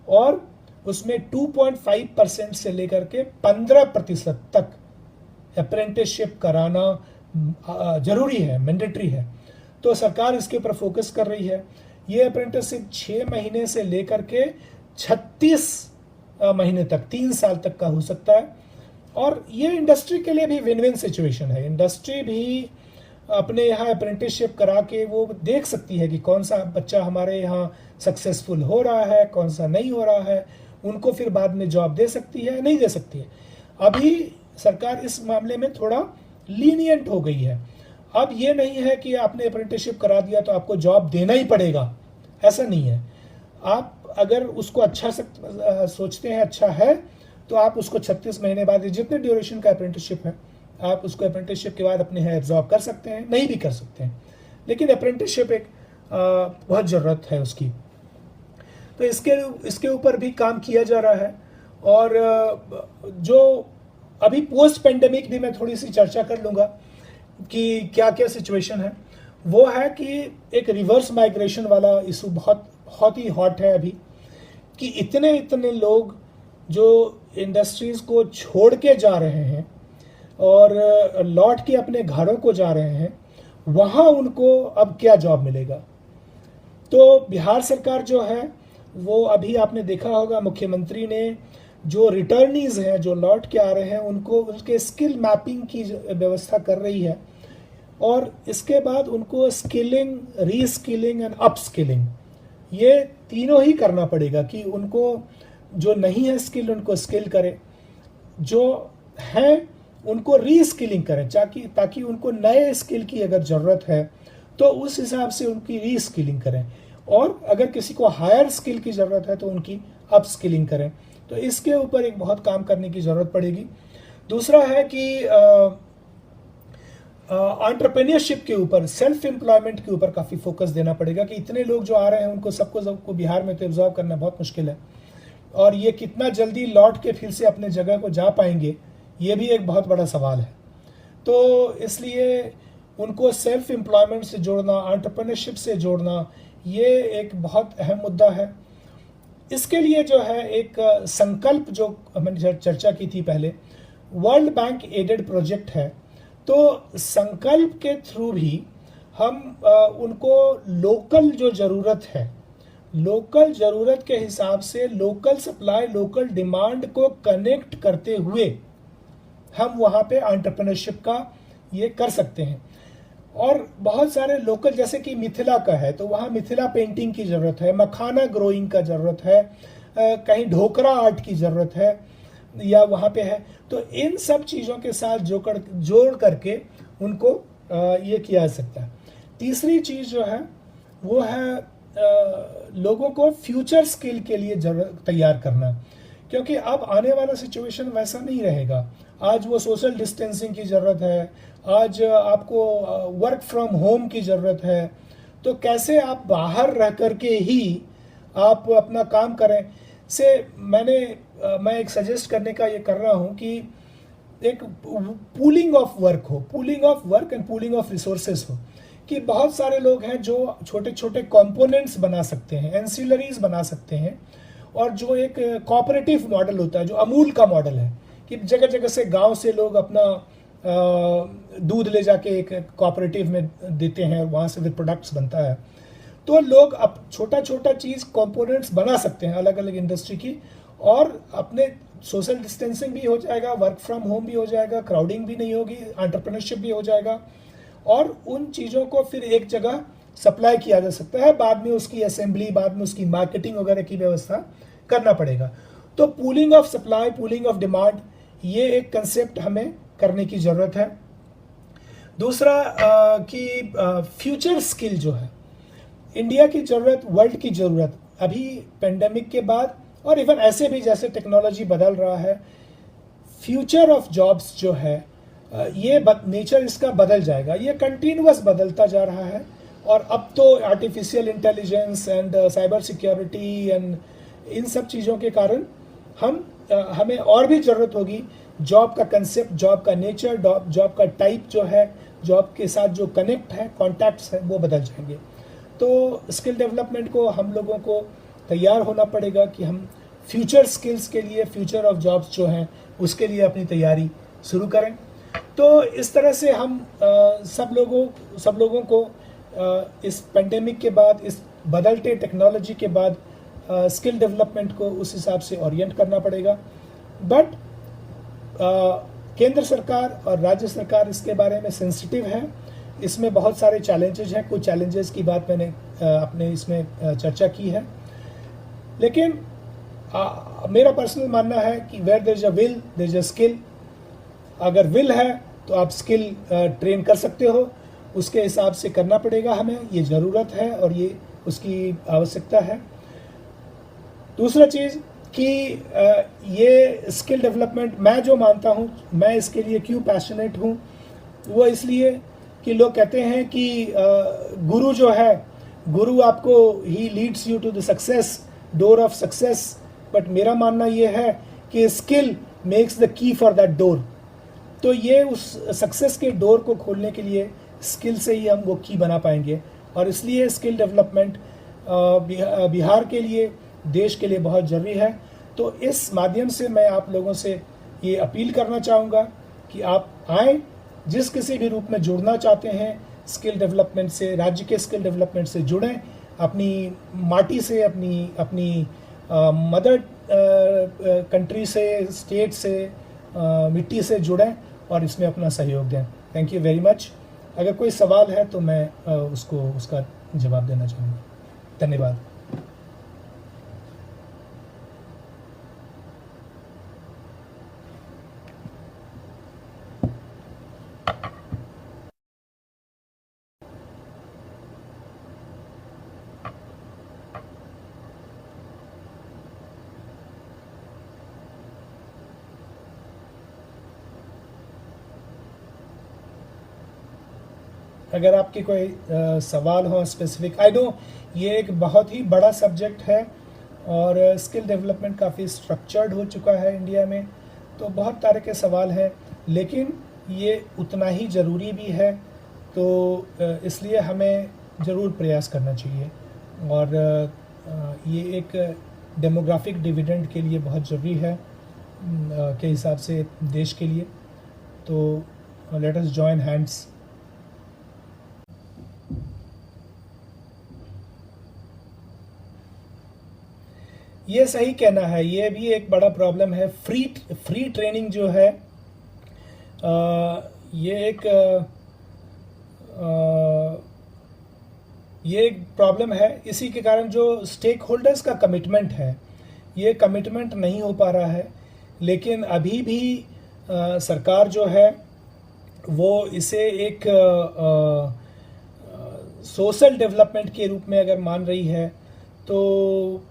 और उसमें 2.5% से लेकर के 15% तक अप्रेंटिसशिप कराना जरूरी है, मैंडेटरी है। तो सरकार इसके ऊपर फोकस कर रही है। ये अप्रेंटिसशिप 6 महीने से लेकर के 36 महीने तक, 3 साल तक का हो सकता है। और ये इंडस्ट्री के लिए भी विन विन सिचुएशन है। इंडस्ट्री भी अपने यहाँ अप्रेंटिसशिप करा के वो देख सकती है कि कौन सा बच्चा हमारे यहाँ सक्सेसफुल हो रहा है, कौन सा नहीं हो रहा है। उनको फिर बाद में जॉब दे सकती है, नहीं दे सकती है। अभी सरकार इस मामले में थोड़ा लीनियंट हो गई है। अब ये नहीं है कि आपने अप्रेंटिसशिप करा दिया तो आपको जॉब देना ही पड़ेगा, ऐसा नहीं है। आप अगर उसको अच्छा सोचते हैं, अच्छा है, तो आप उसको 36 महीने बाद, जितने ड्यूरेशन का अप्रेंटिसशिप है, आप उसको अप्रेंटिसशिप के बाद अपने यहाँ एब्जॉर्ब कर सकते हैं, नहीं भी कर सकते हैं। लेकिन अप्रेंटिसशिप एक बहुत ज़रूरत है उसकी। तो इसके ऊपर भी काम किया जा रहा है। और जो अभी पोस्ट पेंडेमिक भी मैं थोड़ी सी चर्चा कर लूँगा कि क्या क्या सिचुएशन है। वो है कि एक रिवर्स माइग्रेशन वाला इशू बहुत ही हॉट है अभी, कि इतने लोग जो इंडस्ट्रीज़ को छोड़ के जा रहे हैं और लौट के अपने घरों को जा रहे हैं, वहाँ उनको अब क्या जॉब मिलेगा। तो बिहार सरकार जो है वो अभी आपने देखा होगा, मुख्यमंत्री ने जो रिटर्नीज हैं, जो लौट के आ रहे हैं, उनको उनके स्किल मैपिंग की व्यवस्था कर रही है। और इसके बाद उनको स्किलिंग, रीस्किलिंग एंड अपस्किलिंग, ये तीनों ही करना पड़ेगा कि उनको जो नहीं है स्किल उनको स्किल करें, जो है उनको रीस्किलिंग करें, ताकि उनको नए स्किल की अगर ज़रूरत है तो उस हिसाब से उनकी रीस्किलिंग करें। और अगर किसी को हायर स्किल की ज़रूरत है तो उनकी अपस्किलिंग करें। तो इसके ऊपर एक बहुत काम करने की ज़रूरत पड़ेगी। दूसरा है कि एंटरप्रेन्योरशिप के ऊपर, सेल्फ एम्प्लॉयमेंट के ऊपर काफ़ी फोकस देना पड़ेगा कि इतने लोग जो आ रहे हैं उनको सबको बिहार में तो एब्जॉर्व करना बहुत मुश्किल है। और ये कितना जल्दी लौट के फिर से अपने जगह को जा पाएंगे, ये भी एक बहुत बड़ा सवाल है। तो इसलिए उनको सेल्फ एम्प्लॉयमेंट से जोड़ना, एंटरप्रेन्योरशिप से जोड़ना, ये एक बहुत अहम मुद्दा है। इसके लिए जो है एक संकल्प जो हमने चर्चा की थी पहले, वर्ल्ड बैंक एडेड प्रोजेक्ट है। तो संकल्प के थ्रू भी हम उनको लोकल जो ज़रूरत है, लोकल ज़रूरत के हिसाब से लोकल सप्लाई, लोकल डिमांड को कनेक्ट करते हुए हम वहाँ पे एंटरप्रेन्योरशिप का ये कर सकते हैं। और बहुत सारे लोकल, जैसे कि मिथिला का है तो वहाँ मिथिला पेंटिंग की ज़रूरत है, मखाना ग्रोइंग का ज़रूरत है, कहीं ढोकरा आर्ट की ज़रूरत है या वहाँ पे है। तो इन सब चीज़ों के साथ जोड़ करके उनको ये किया जा सकता है। तीसरी चीज़ जो है वो है लोगों को फ्यूचर स्किल के लिए तैयार करना, क्योंकि अब आने वाला सिचुएशन वैसा नहीं रहेगा। आज वो सोशल डिस्टेंसिंग की ज़रूरत है, आज आपको वर्क फ्रॉम होम की ज़रूरत है। तो कैसे आप बाहर रह कर के ही आप अपना काम करें, से मैं एक सजेस्ट करने का ये कर रहा हूँ कि एक पूलिंग ऑफ वर्क हो, pooling of work and pooling of resources हो, कि बहुत सारे लोग हैं जो छोटे छोटे कंपोनेंट्स बना सकते हैं, एंसिलरीज बना सकते हैं, और जो एक कोऑपरेटिव मॉडल होता है, जो अमूल का मॉडल है, कि जगह जगह से गांव से लोग अपना दूध ले जाके एक कोऑपरेटिव में देते हैं और वहाँ से फिर प्रोडक्ट्स बनता है। तो लोग अब छोटा छोटा चीज़ कंपोनेंट्स बना सकते हैं अलग अलग इंडस्ट्री की, और अपने सोशल डिस्टेंसिंग भी हो जाएगा, वर्क फ्रॉम होम भी हो जाएगा, क्राउडिंग भी नहीं होगी, एंटरप्रेन्योरशिप भी हो जाएगा, और उन चीज़ों को फिर एक जगह सप्लाई किया जा सकता है। बाद में उसकी असेंबली, बाद में उसकी मार्केटिंग वगैरह की व्यवस्था करना पड़ेगा। तो pooling of supply, pooling of demand, ये एक कंसेप्ट हमें करने की ज़रूरत है। दूसरा कि फ्यूचर स्किल जो है, इंडिया की ज़रूरत, वर्ल्ड की ज़रूरत, अभी पेंडेमिक के बाद और इवन ऐसे भी जैसे टेक्नोलॉजी बदल रहा है, फ्यूचर ऑफ जॉब्स जो है, ये नेचर इसका बदल जाएगा, ये कंटिन्यूअस बदलता जा रहा है। और अब तो artificial intelligence and cyber security and in सब चीज़ों के कारण हमें और भी ज़रूरत होगी। जॉब का कंसेप्ट, जॉब का नेचर, जॉब का टाइप जो है, जॉब के साथ जो कनेक्ट है, कॉन्टैक्ट्स है, वो बदल जाएंगे। तो स्किल डेवलपमेंट को हम लोगों को तैयार होना पड़ेगा कि हम फ्यूचर स्किल्स के लिए, फ्यूचर ऑफ जॉब्स जो हैं, उसके लिए अपनी तैयारी शुरू करें। तो इस तरह से हम सब लोगों को इस पेंडेमिक के बाद, इस बदलते टेक्नोलॉजी के बाद स्किल डेवलपमेंट को उस हिसाब से ओरिएंट करना पड़ेगा। बट केंद्र सरकार और राज्य सरकार इसके बारे में सेंसिटिव है। इसमें बहुत सारे चैलेंजेस हैं, कुछ चैलेंजेस की बात मैंने अपने इसमें चर्चा की है। लेकिन मेरा पर्सनल मानना है कि where there is a will there is a skill. अगर विल है तो आप स्किल ट्रेन कर सकते हो, उसके हिसाब से करना पड़ेगा हमें, ये ज़रूरत है और ये उसकी आवश्यकता है। दूसरा चीज़ कि ये स्किल डेवलपमेंट, मैं जो मानता हूँ, मैं इसके लिए क्यों पैशनेट हूँ, वो इसलिए कि लोग कहते हैं कि गुरु जो है, गुरु आपको ही leads you to the success, door of success. But मेरा मानना ये है कि skill makes the key for that door. तो ये उस सक्सेस के डोर को खोलने के लिए स्किल से ही हम वो की बना पाएंगे। और इसलिए स्किल डेवलपमेंट बिहार के लिए, देश के लिए बहुत ज़रूरी है। तो इस माध्यम से मैं आप लोगों से ये अपील करना चाहूँगा कि आप आएँ, जिस किसी भी रूप में जुड़ना चाहते हैं स्किल डेवलपमेंट से, राज्य के स्किल डेवलपमेंट से जुड़ें, अपनी माटी से, अपनी मदर कंट्री से, स्टेट से, मिट्टी से जुड़ें और इसमें अपना सहयोग दें। Thank you very much. अगर कोई सवाल है तो मैं उसका जवाब देना चाहूँगा। धन्यवाद। अगर आपकी कोई सवाल हो स्पेसिफिक, आई नो ये एक बहुत ही बड़ा सब्जेक्ट है और स्किल डेवलपमेंट काफ़ी स्ट्रक्चर्ड हो चुका है इंडिया में, तो बहुत तरह के सवाल हैं, लेकिन ये उतना ही ज़रूरी भी है। तो इसलिए हमें ज़रूर प्रयास करना चाहिए। और ये एक डेमोग्राफिक डिविडेंड के लिए बहुत ज़रूरी है के हिसाब से देश के लिए। तो लेट अस जॉइन हैंड्स। ये सही कहना है, ये भी एक बड़ा प्रॉब्लम है। फ्री ट्रेनिंग जो है, ये एक प्रॉब्लम है। इसी के कारण जो स्टेक होल्डर्स का कमिटमेंट है, ये कमिटमेंट नहीं हो पा रहा है। लेकिन अभी भी सरकार जो है वो इसे एक सोशल डेवलपमेंट के रूप में अगर मान रही है तो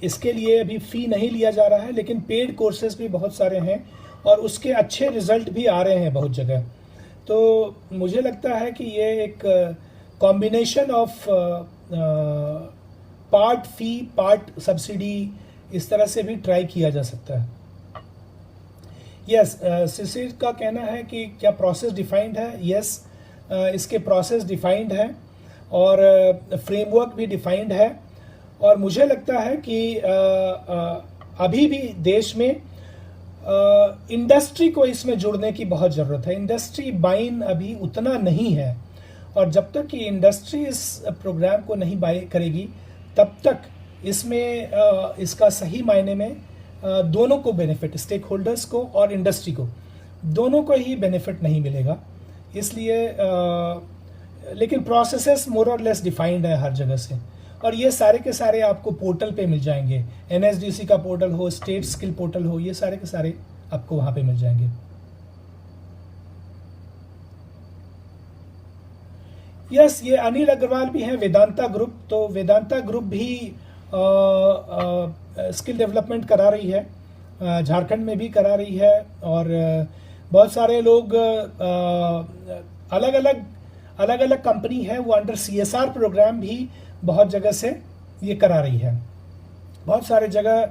इसके लिए अभी फ़ी नहीं लिया जा रहा है, लेकिन पेड कोर्सेज भी बहुत सारे हैं और उसके अच्छे रिजल्ट भी आ रहे हैं बहुत जगह। तो मुझे लगता है कि ये एक combination of part fee part subsidy इस तरह से भी ट्राई किया जा सकता है। यस, शिशिर का कहना है कि क्या प्रोसेस डिफाइंड है? यस, इसके प्रोसेस डिफाइंड है और फ्रेमवर्क भी डिफाइंड है। और मुझे लगता है कि अभी भी देश में इंडस्ट्री को इसमें जुड़ने की बहुत ज़रूरत है। इंडस्ट्री बाइन अभी उतना नहीं है और जब तक कि इंडस्ट्री इस प्रोग्राम को नहीं बाय करेगी तब तक इसमें इसका सही मायने में दोनों को बेनिफिट, स्टेक होल्डर्स को और इंडस्ट्री को, दोनों को ही बेनिफिट नहीं मिलेगा। इसलिए लेकिन प्रोसेसेस मोर और लेस डिफाइंड है हर जगह से और ये सारे के सारे आपको पोर्टल पे मिल जाएंगे। एनएसडीसी का पोर्टल हो, स्टेट स्किल पोर्टल हो, ये सारे के सारे आपको वहाँ पे मिल जाएंगे। यस, ये अनिल अग्रवाल भी हैं, वेदांता ग्रुप। तो वेदांता ग्रुप भी स्किल डेवलपमेंट करा रही है, झारखंड में भी करा रही है और बहुत सारे लोग अलग अलग कंपनी है वो अंडर CSR प्रोग्राम भी बहुत जगह से ये करा रही है। बहुत सारे जगह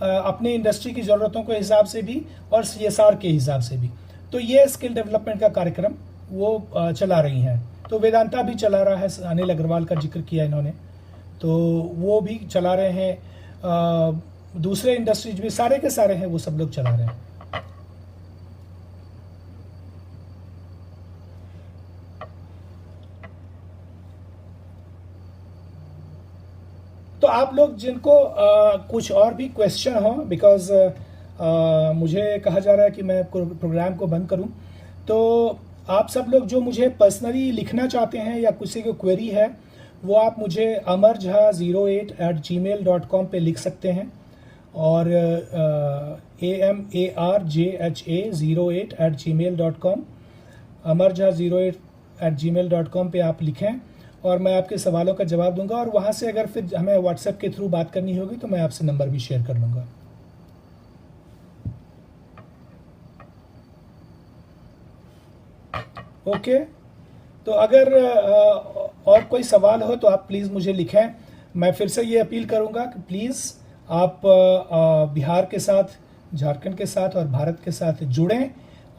अपने इंडस्ट्री की ज़रूरतों के हिसाब से भी और CSR के हिसाब से भी। तो ये स्किल डेवलपमेंट का कार्यक्रम वो चला रही हैं। तो वेदांता भी चला रहा है, अनिल अग्रवाल का जिक्र किया इन्होंने, तो वो भी चला रहे हैं। दूसरे इंडस्ट्रीज भी सारे के सारे हैं, वो सब लोग चला रहे हैं। तो आप लोग जिनको कुछ और भी क्वेश्चन हो, बिकॉज मुझे कहा जा रहा है कि मैं प्रोग्राम को बंद करूं, तो आप सब लोग जो मुझे पर्सनली लिखना चाहते हैं या किसी को क्वेरी है वो आप मुझे amarjha08@gmail.com पे लिख सकते हैं और amarjha08@gmail.com amarjha08@gmail.com पे आप लिखें और मैं आपके सवालों का जवाब दूंगा। और वहाँ से अगर फिर हमें व्हाट्सएप के थ्रू बात करनी होगी तो मैं आपसे नंबर भी शेयर कर लूँगा। ओके, तो अगर और कोई सवाल हो तो आप प्लीज़ मुझे लिखें। मैं फिर से ये अपील करूँगा कि प्लीज़ आप बिहार के साथ, झारखंड के साथ और भारत के साथ जुड़ें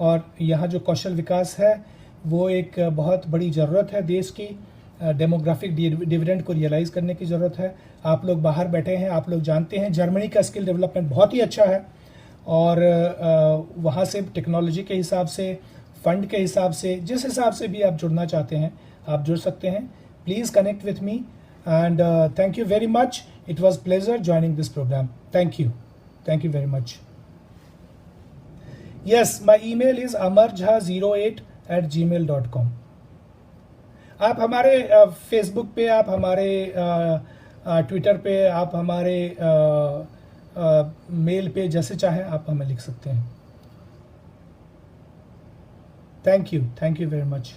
और यहाँ जो कौशल विकास है वो एक बहुत बड़ी ज़रूरत है देश की। डेमोग्राफिक डिविडेंड को रियलाइज़ करने की ज़रूरत है। आप लोग बाहर बैठे हैं, आप लोग जानते हैं जर्मनी का स्किल डेवलपमेंट बहुत ही अच्छा है और वहाँ से टेक्नोलॉजी के हिसाब से, फंड के हिसाब से, जिस हिसाब से भी आप जुड़ना चाहते हैं आप जुड़ सकते हैं। Please connect with me and thank you very much. It was pleasure joining this programme. Thank you very much. Yes, my email is amarjha08@gmail.com। आप हमारे फेसबुक पे, आप हमारे ट्विटर पे, आप हमारे मेल पे, जैसे चाहें आप हमें लिख सकते हैं। Thank you very much.